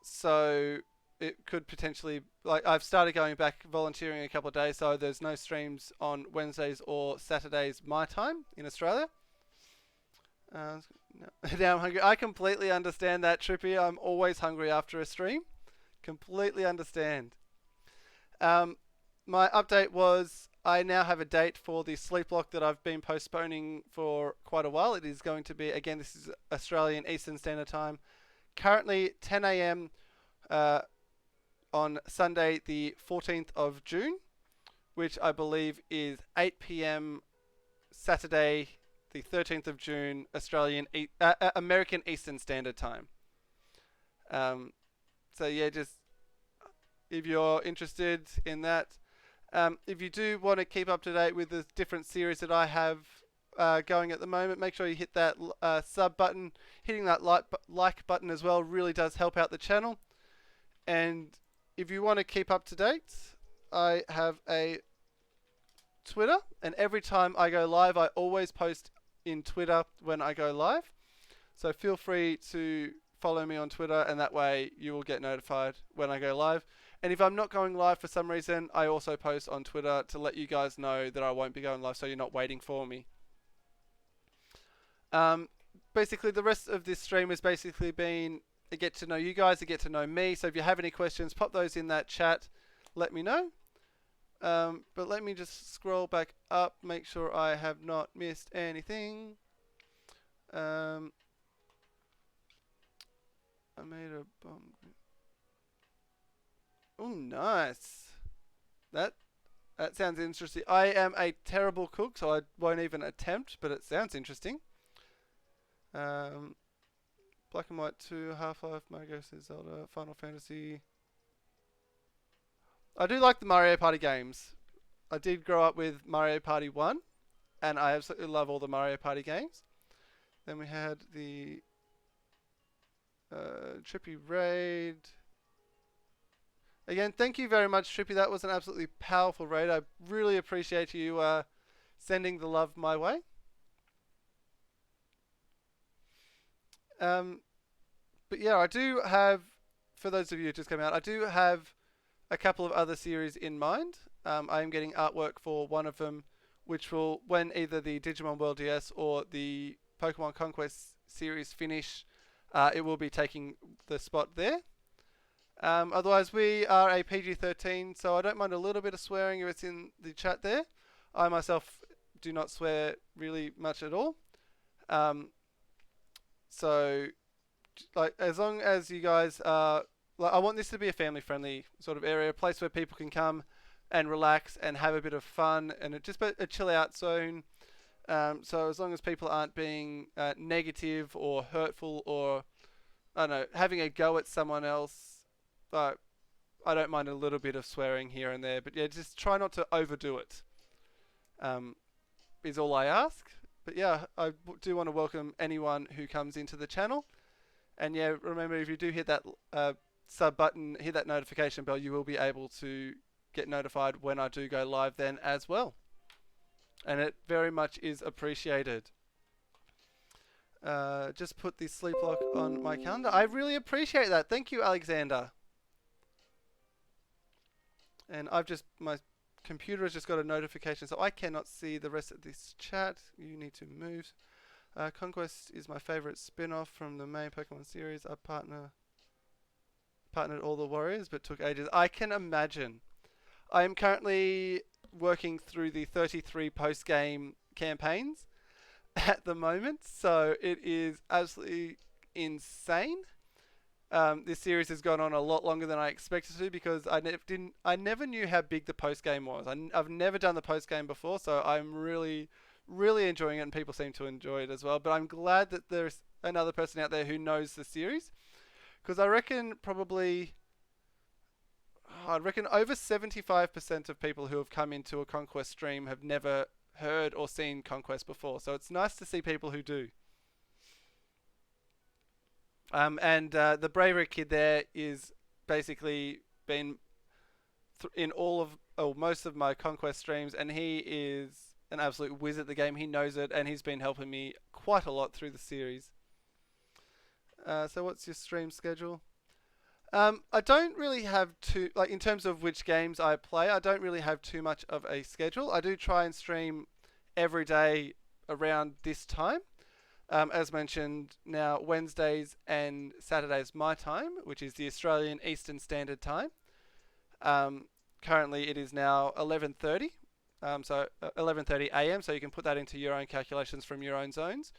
so it could potentially, I've started going back volunteering a couple of days, so there's no streams on Wednesdays or Saturdays my time in Australia. Now I'm hungry. I completely understand that, Trippy. I'm always hungry after a stream. Completely understand. My update was I now have a date for the sleep lock that I've been postponing for quite a while. It is going to be, again, this is Australian Eastern Standard Time, currently 10 a.m. on Sunday, the 14th of June, which I believe is 8 p.m. Saturday, the 13th of June, American Eastern Standard Time. So yeah, just if you're interested in that, if you do want to keep up to date with the different series that I have going at the moment, make sure you hit that sub button. Hitting that like button as well really does help out the channel. And if you want to keep up to date, I have a Twitter, and every time I go live, I always post in Twitter when I go live. So feel free to follow me on Twitter, and that way you will get notified when I go live. And if I'm not going live for some reason, I also post on Twitter to let you guys know that I won't be going live, so you're not waiting for me. Basically, the rest of this stream has basically been a get to know you guys, a get to know me. So if you have any questions, pop those in that chat. Let me know. But let me just scroll back up, make sure I have not missed anything. I made a bomb. Oh, nice. That sounds interesting. I am a terrible cook, so I won't even attempt, but it sounds interesting. Black and White 2, Half-Life, Mario Ghost, Zelda, Final Fantasy. I do like the Mario Party games. I did grow up with Mario Party 1, and I absolutely love all the Mario Party games. Then we had the Trippy Raid. Again, thank you very much, Trippy. That was an absolutely powerful raid. I really appreciate you sending the love my way. But yeah, I do have, for those of you who just came out, I do have a couple of other series in mind. I am getting artwork for one of them, which will, when either the Digimon World DS or the Pokemon Conquest series finish, it will be taking the spot there. Otherwise, we are a PG-13, so I don't mind a little bit of swearing if it's in the chat there. I myself do not swear really much at all. So, like, as long as you guys are, like, I want this to be a family-friendly sort of area, a place where people can come and relax and have a bit of fun, and it just a chill-out zone. So as long as people aren't being negative or hurtful or, I don't know, having a go at someone else, I don't mind a little bit of swearing here and there. But yeah, just try not to overdo it, is all I ask. But yeah, I do want to welcome anyone who comes into the channel. And yeah, remember, if you do hit that sub button, hit that notification bell, you will be able to get notified when I do go live then as well. And it very much is appreciated. Just put the sleep lock on my calendar. I really appreciate that. Thank you, Alexander. And my computer has just got a notification, so I cannot see the rest of this chat. You need to move. Conquest is my favorite spin-off from the main Pokemon series. I partnered all the warriors, but took ages. I can imagine. I am currently working through the 33 post-game campaigns at the moment, so it is absolutely insane. This series has gone on a lot longer than I expected to, because I never knew how big the post game was. I've never done the post game before, so I'm really enjoying it, and people seem to enjoy it as well. But I'm glad that there's another person out there who knows the series, because I reckon over 75% of people who have come into a Conquest stream have never heard or seen Conquest before. So it's nice to see people who do. And the Bravery Kid there is basically been in most of my Conquest streams, and he is an absolute whiz at the game. He knows it, and he's been helping me quite a lot through the series. So what's your stream schedule? I don't really have in terms of which games I play, I don't really have too much of a schedule. I do try and stream every day around this time. As mentioned, now Wednesdays and Saturdays my time, which is the Australian Eastern Standard Time. Currently it is now 11:30, so 11:30 a.m. So you can put that into your own calculations from your own zones.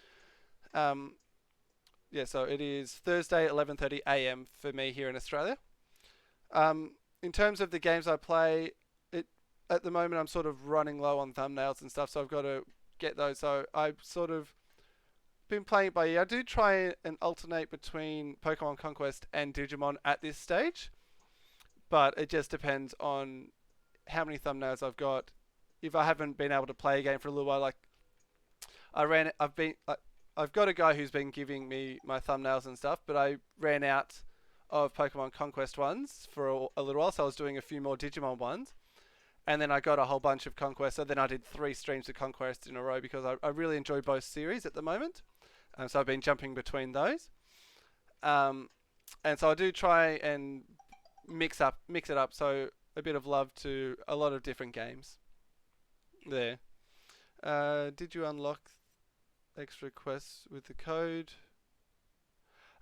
Yeah, so it is Thursday 11:30 a.m. for me here in Australia. in terms of the games I play, it at the moment I'm sort of running low on thumbnails and stuff, so I've got to get those. So I've sort of been playing it by ear. I do try and alternate between Pokemon Conquest and Digimon at this stage, but it just depends on how many thumbnails I've got. If I haven't been able to play a game for a little while, like I've got a guy who's been giving me my thumbnails and stuff, but I ran out of Pokemon Conquest ones for a little while, so I was doing a few more Digimon ones, and then I got a whole bunch of Conquest. So then I did 3 streams of Conquest in a row because I really enjoy both series at the moment. So I've been jumping between those, and so I do try and mix it up. So a bit of love to a lot of different games. There. Did you unlock extra quests with the code?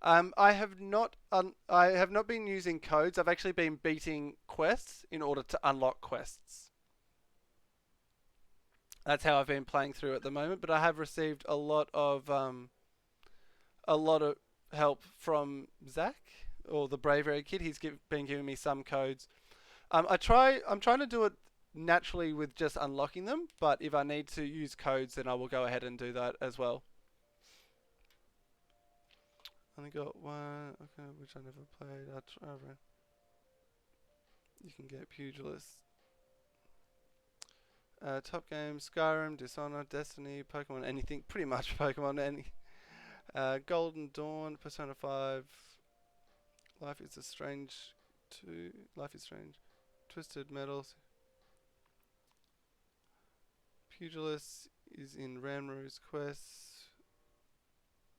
I have not. I have not been using codes. I've actually been beating quests in order to unlock quests. That's how I've been playing through at the moment. But I have received a lot of help from Zach or the Bravery Kid. Been giving me some codes. I'm trying to do it naturally with just unlocking them, but if I need to use codes, then I will go ahead and do that as well. Only got one, okay, which I never played. You can get Pugilist. Top games: Skyrim, Dishonored, Destiny, Pokemon anything, pretty much Pokemon any. Golden Dawn, Persona 5, Life is Strange 2, Life is Strange, Twisted Metals. Pugilist is in Ranmaru's quest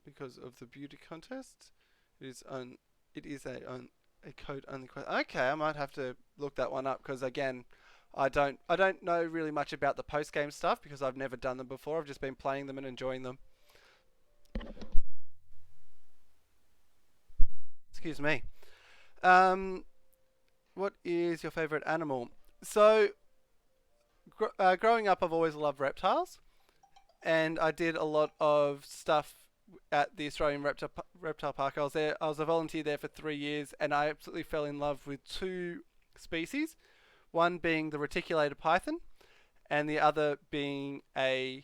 because of the beauty contest. It is a code only quest. Okay, I might have to look that one up because again, I don't know really much about the post game stuff because I've never done them before. I've just been playing them and enjoying them. Excuse me. What is your favorite animal? So growing up, I've always loved reptiles, and I did a lot of stuff at the Australian Reptile Park. I was there. I was a volunteer there for 3 years, and I absolutely fell in love with 2 species. One being the reticulated python, and the other being the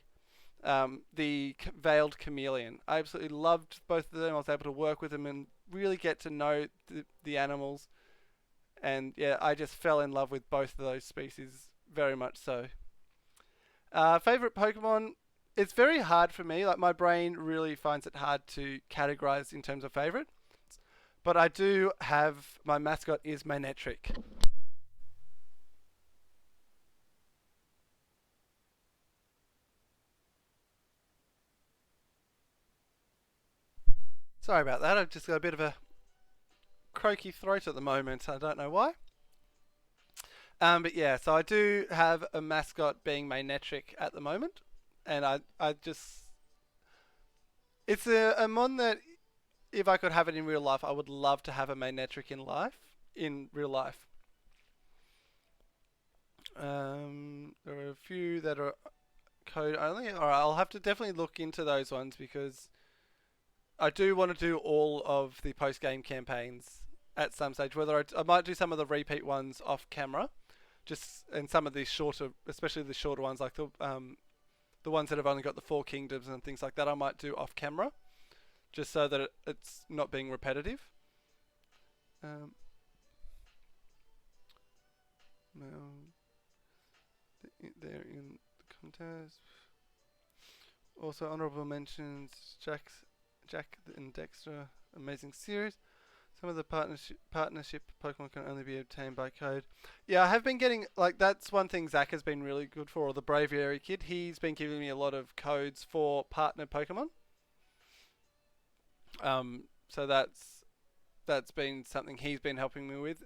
veiled chameleon. I absolutely loved both of them. I was able to work with them and really get to know the animals. And yeah, I just fell in love with both of those species, very much so. Favorite Pokemon? It's very hard for me. Like my brain really finds it hard to categorize in terms of favorite. But I do have my mascot is Manectric. Sorry about that. I've just got a bit of a croaky throat at the moment. I don't know why. But yeah, so I do have a mascot being Manectric at the moment, and I just it's a mon that if I could have it in real life, I would love to have a Manectric in real life. There are a few that are code only, or I'll have to definitely look into those ones because I do want to do all of the post game campaigns at some stage. Whether I might do some of the repeat ones off camera, just and some of these shorter, especially the shorter ones, like the ones that have only got the 4 kingdoms and things like that. I might do off camera, just so that it's not being repetitive. No, they're in the contest. Also, honorable mentions: Jack and Dexter, amazing series. Some of the partnership Pokemon can only be obtained by code. Yeah, I have been getting like that's one thing Zach has been really good for, or the Braviary Kid. He's been giving me a lot of codes for partner Pokemon. So that's been something he's been helping me with.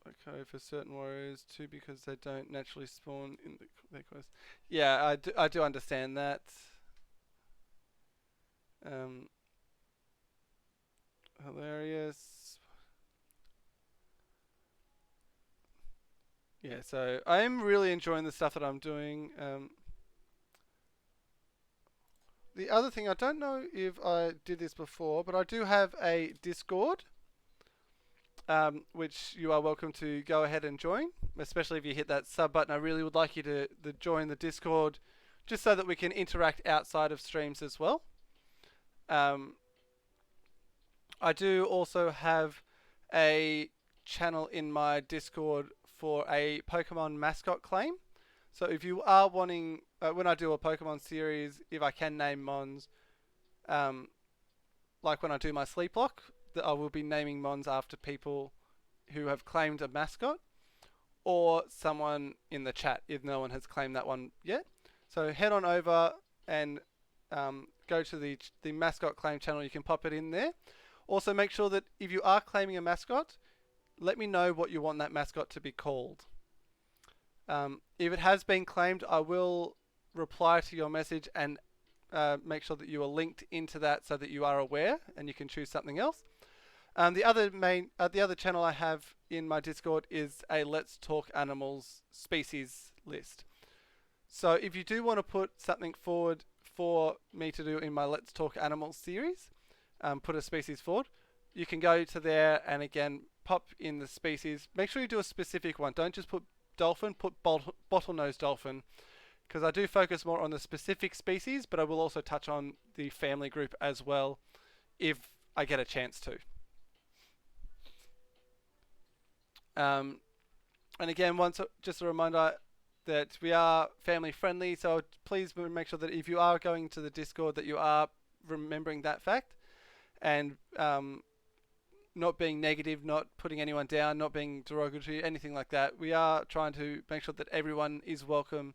Okay, for certain warriors too, because they don't naturally spawn in their quest. Yeah, I do understand that. Hilarious. Yeah, so I am really enjoying the stuff that I'm doing. The other thing, I don't know if I did this before, but I do have a Discord. which you are welcome to go ahead and join, especially if you hit that sub button. I really would like you to join the Discord just so that we can interact outside of streams as well. Um, I do also have a channel in my Discord for a Pokemon mascot claim. So if you are wanting, when I do a Pokemon series, if I can name Mons, um, like when I do my sleep lock, that I will be naming Mons after people who have claimed a mascot or someone in the chat if no one has claimed that one yet. So head on over and go to the mascot claim channel. You can pop it in there. Also, make sure that if you are claiming a mascot, let me know what you want that mascot to be called. If it has been claimed, I will reply to your message and make sure that you are linked into that so that you are aware and you can choose something else. The other channel I have in my Discord is a Let's Talk Animals species list. So if you do want to put something forward for me to do in my Let's Talk Animals series, put a species forward, you can go to there and again pop in the species. Make sure you do a specific one. Don't just put dolphin, put bottlenose dolphin, because I do focus more on the specific species, but I will also touch on the family group as well if I get a chance to. And again, just a reminder that we are family friendly, so please make sure that if you are going to the Discord that you are remembering that fact and not being negative, not putting anyone down, not being derogatory, anything like that. We are trying to make sure that everyone is welcome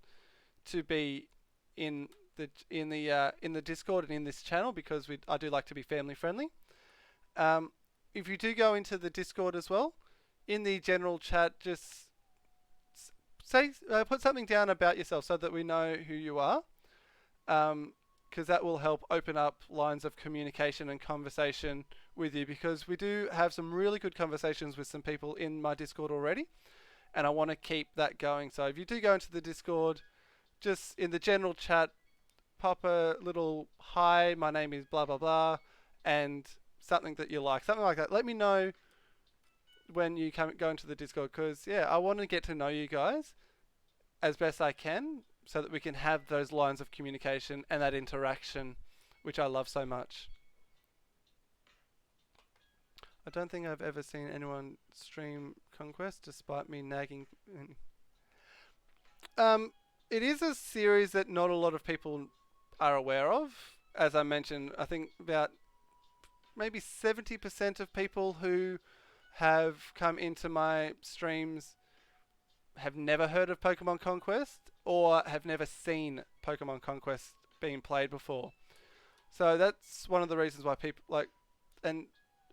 to be in the Discord and in this channel, because I do like to be family friendly. If you do go into the Discord as well, in the general chat, just put something down about yourself so that we know who you are, because that will help open up lines of communication and conversation with you, because we do have some really good conversations with some people in my Discord already, and I want to keep that going. So if you do go into the Discord, just in the general chat, pop a little hi, my name is blah blah blah, and something that you like, something like that. Let me know when you go into the Discord, because I want to get to know you guys as best I can so that we can have those lines of communication and that interaction, which I love so much. I don't think I've ever seen anyone stream Conquest despite me nagging. It is a series that not a lot of people are aware of. As I mentioned, I think about maybe 70% of people who have come into my streams have never heard of Pokemon Conquest or have never seen Pokemon Conquest being played before. So that's one of the reasons why people and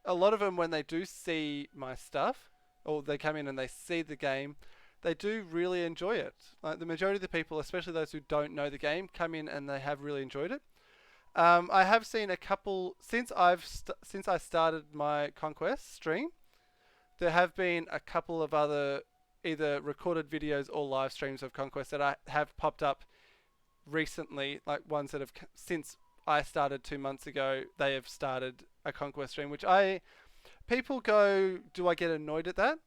a lot of them, when they do see my stuff or they come in and they see the game, they do really enjoy it. Like the majority of the people, especially those who don't know the game, come in and they have really enjoyed it. I have seen a couple since I started my Conquest stream. There have been a couple of other either recorded videos or live streams of Conquest that I have popped up recently, like ones that have since I started 2 months ago. They have started a Conquest stream, which people go, do I get annoyed at that?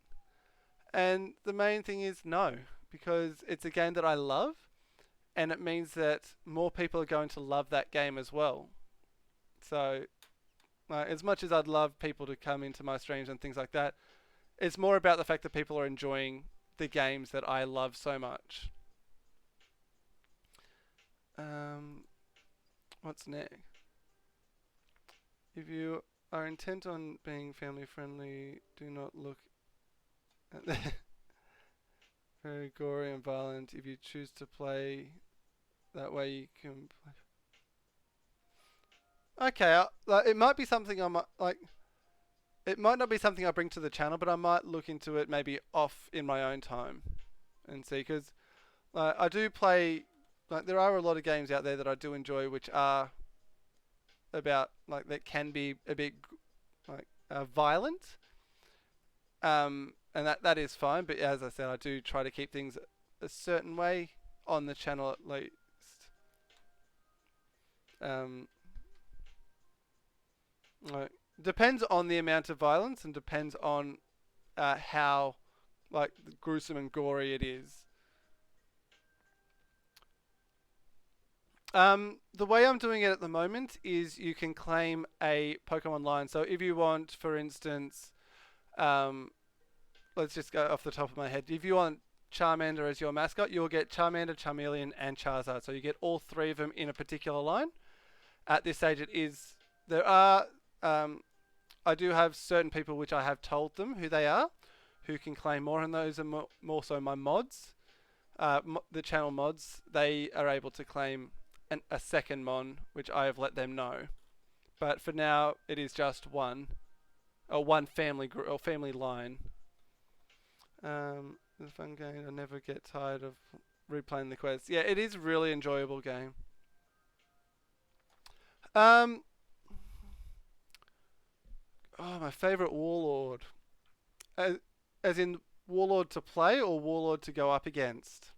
And the main thing is no, because it's a game that I love, and it means that more people are going to love that game as well. So as much as I'd love people to come into my streams and things like that, it's more about the fact that people are enjoying the games that I love so much. What's next? If you are intent on being family friendly, do not look at the very gory and violent. If you choose to play that way, you can play. Okay, it might be something I might like. It might not be something I bring to the channel, but I might look into it maybe off in my own time and see, because I do play, there are a lot of games out there that I do enjoy which are about, that can be a bit violent, and that is fine, but as I said, I do try to keep things a certain way on the channel at least. Depends on the amount of violence and depends on how like gruesome and gory it is. The way I'm doing it at the moment is you can claim a Pokemon line. So if you want, for instance, um, let's just go off the top of my head. If you want Charmander as your mascot, you'll get Charmander, Chameleon, and Charizard. So you get all three of them in a particular line. At this stage, it is there are I do have certain people which I have told them who they are, who can claim more, and those are more so my mods. The channel mods, they are able to claim a second mon, which I have let them know. But for now, it is just one family or family line. It's a fun game. I never get tired of replaying the quests. Yeah, it is a really enjoyable game. Um, my favorite warlord, as, as in warlord to play or warlord to go up against.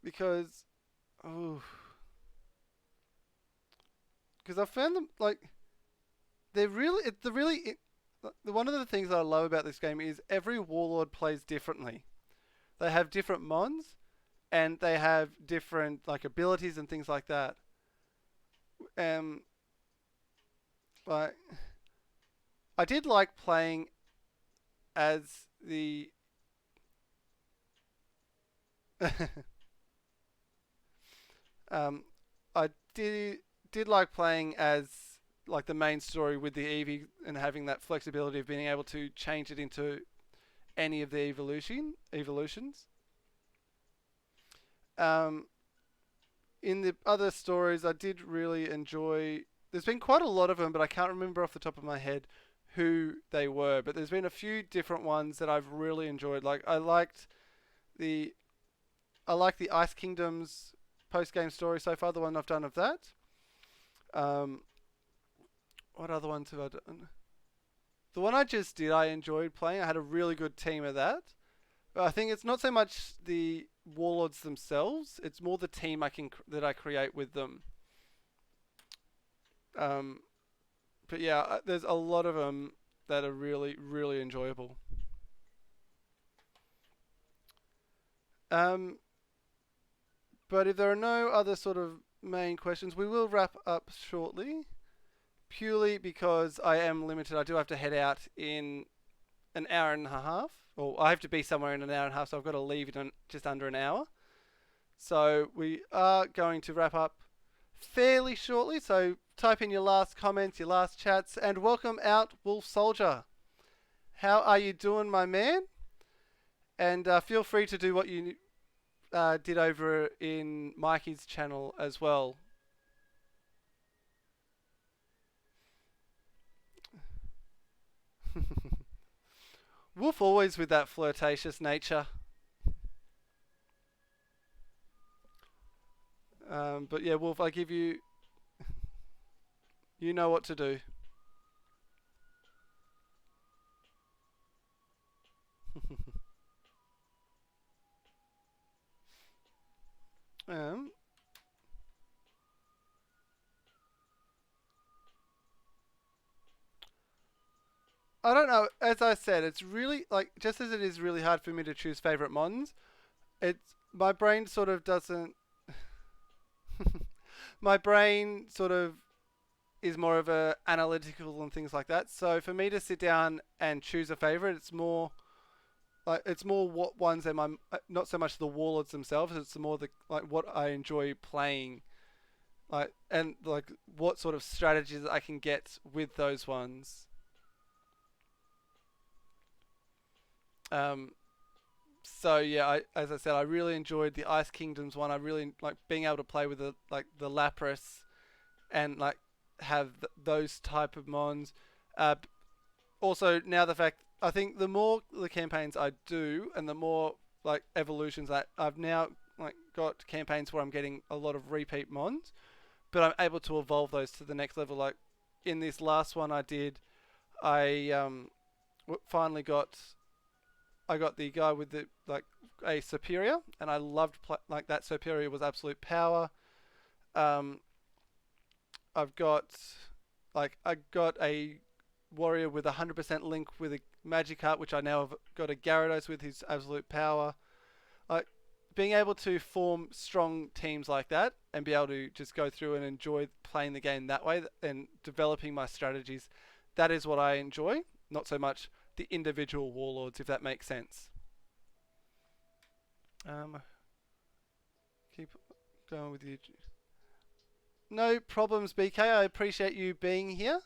Because, oh, because I found them like they're really one of the things that I love about this game is every warlord plays differently. They have different mons and they have different like abilities and things like that. Um, like I did like playing as the um, I did like playing as like the main story with the Eevee and having that flexibility of being able to change it into any of the evolutions. Um, in the other stories, I did really enjoy. There's been quite a lot of them, but I can't remember off the top of my head who they were. But there's been a few different ones that I've really enjoyed. Like the I like the Ice Kingdoms post game story so far. The one I've done of that. Um, what other ones have I done? The one I just did, I enjoyed playing. I had a really good team of that. But I think it's not so much the warlords themselves; it's more the team that I create with them. Um, but yeah, there's a lot of them that are really, really enjoyable. Um, but if there are no other sort of main questions, we will wrap up shortly. Purely because I am limited. I do have to head out in an hour and a half. Or I have to be somewhere in an hour and a half, so I've got to leave it in just under an hour. So we are going to wrap up fairly shortly. So type in your last comments, your last chats, and welcome out Wolf Soldier. How are you doing, my man? And feel free to do what you did over in Mikey's channel as well. Wolf always with that flirtatious nature. But yeah, Wolf, I give you... You know what to do. um, I don't know. As I said, it's really like just as it is really hard for me to choose favorite mons. It's my brain sort of doesn't. My brain sort of is more of a analytical and things like that. So for me to sit down and choose a favorite, it's more what ones am I not so much the warlords themselves. It's more the like what I enjoy playing, like and like what sort of strategies I can get with those ones. Um, so yeah, as I said, I really enjoyed the Ice Kingdoms one. I really like being able to play with the Lapras and like have those type of mons. Uh, Also, now the fact I think the more the campaigns I do, and the more like evolutions that I've now like got campaigns where I'm getting a lot of repeat mons, but I'm able to evolve those to the next level. Like in this last one I did, I finally got the guy with the like a superior, and I loved like that superior was absolute power. Um, I've got I got a warrior with 100% link with a Magikarp, which I now have got a Gyarados with his absolute power. Like being able to form strong teams like that and be able to just go through and enjoy playing the game that way and developing my strategies, that is what I enjoy, not so much the individual warlords, if that makes sense. Keep going with you. No problems, BK. I appreciate you being here.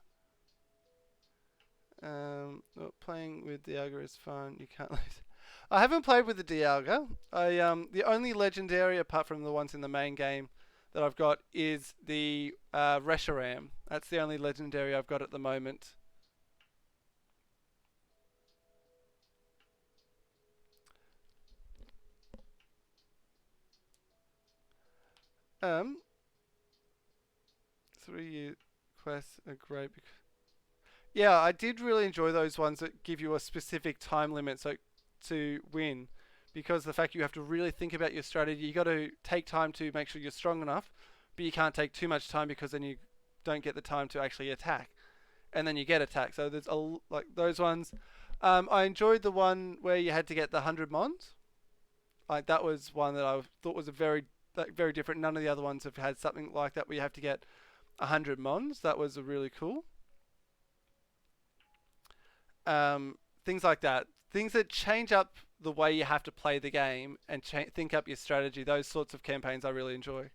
Playing with Dialga is fun. You can't lose. I haven't played with the Dialga. The only legendary, apart from the ones in the main game, that I've got is the Reshiram. That's the only legendary I've got at the moment. Um, 3-year quests are great because yeah, I did really enjoy those ones that give you a specific time limit to win, because the fact you have to really think about your strategy, you got to take time to make sure you're strong enough, but you can't take too much time because then you don't get the time to actually attack, and then you get attacked. So there's like those ones. I enjoyed the one where you had to get the 100 mons. Like that was one that I thought was a very different. None of the other ones have had something like that where you have to get 100 mons. That was a really cool. Things like that. Things that change up the way you have to play the game and think up your strategy. Those sorts of campaigns I really enjoy.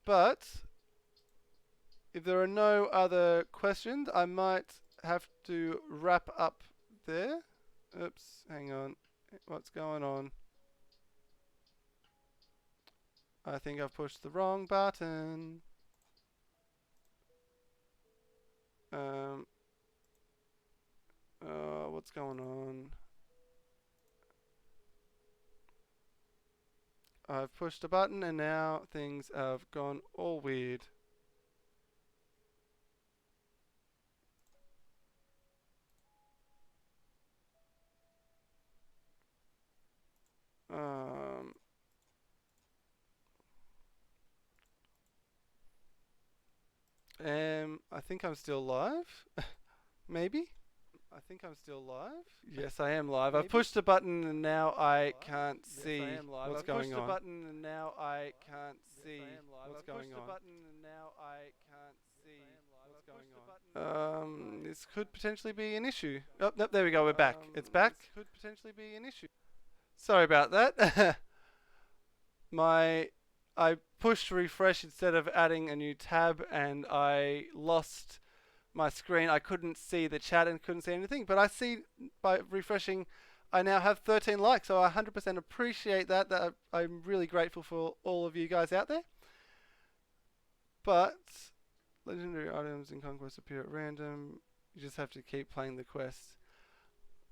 But if there are no other questions, I might have to wrap up there. Oops, hang on. What's going on? I think I've pushed the wrong button. What's going on? I've pushed a button and now things have gone all weird. I think I'm still live. Maybe? I think I'm still live. Yes, I am live. Maybe. I've pushed a button and now I can't see what's going on. I've pushed a button and now I can't see what's going on. This could potentially be an issue. Oh, nope, there we go. We're back. It's back. This could potentially be an issue. Sorry about that. I pushed refresh instead of adding a new tab and I lost my screen. I couldn't see the chat and couldn't see anything, but I see by refreshing I now have 13 likes, so I 100% appreciate that. I'm really grateful for all of you guys out there. But legendary items in Conquest appear at random. You just have to keep playing the quests.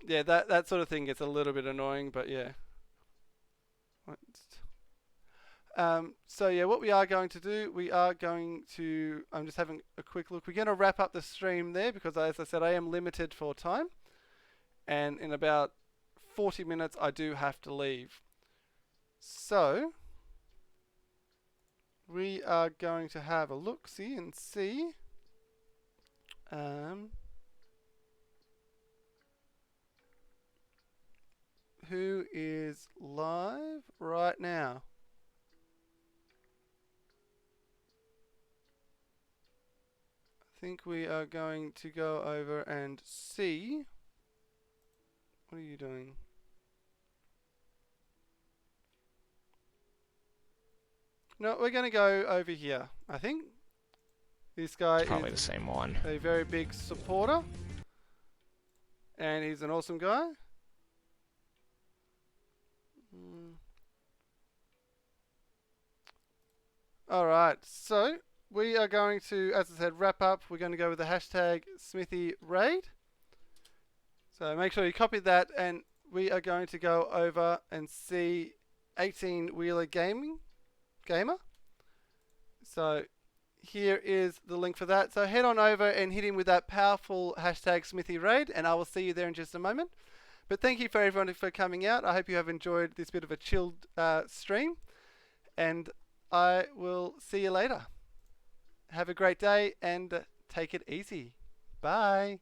Yeah, that sort of thing gets a little bit annoying, but yeah. So yeah, what we are going to do, I'm just having a quick look. We're going to wrap up the stream there because, as I said, I am limited for time. And in about 40 minutes, I do have to leave. So, we are going to have a look-see and see. Who is live right now? I think we are going to go over and see. What are you doing? No, we're going to go over here, I think. This guy is probably the same one. A very big supporter. And he's an awesome guy. Alright, so we are going to, as I said, wrap up. We're going to go with the hashtag Smithy Raid. So make sure you copy that, and we are going to go over and see 18 Wheeler Gamer. So here is the link for that. So head on over and hit him with that powerful hashtag Smithy Raid, and I will see you there in just a moment. But thank you for everyone for coming out. I hope you have enjoyed this bit of a chilled stream, and I will see you later. Have a great day and take it easy. Bye.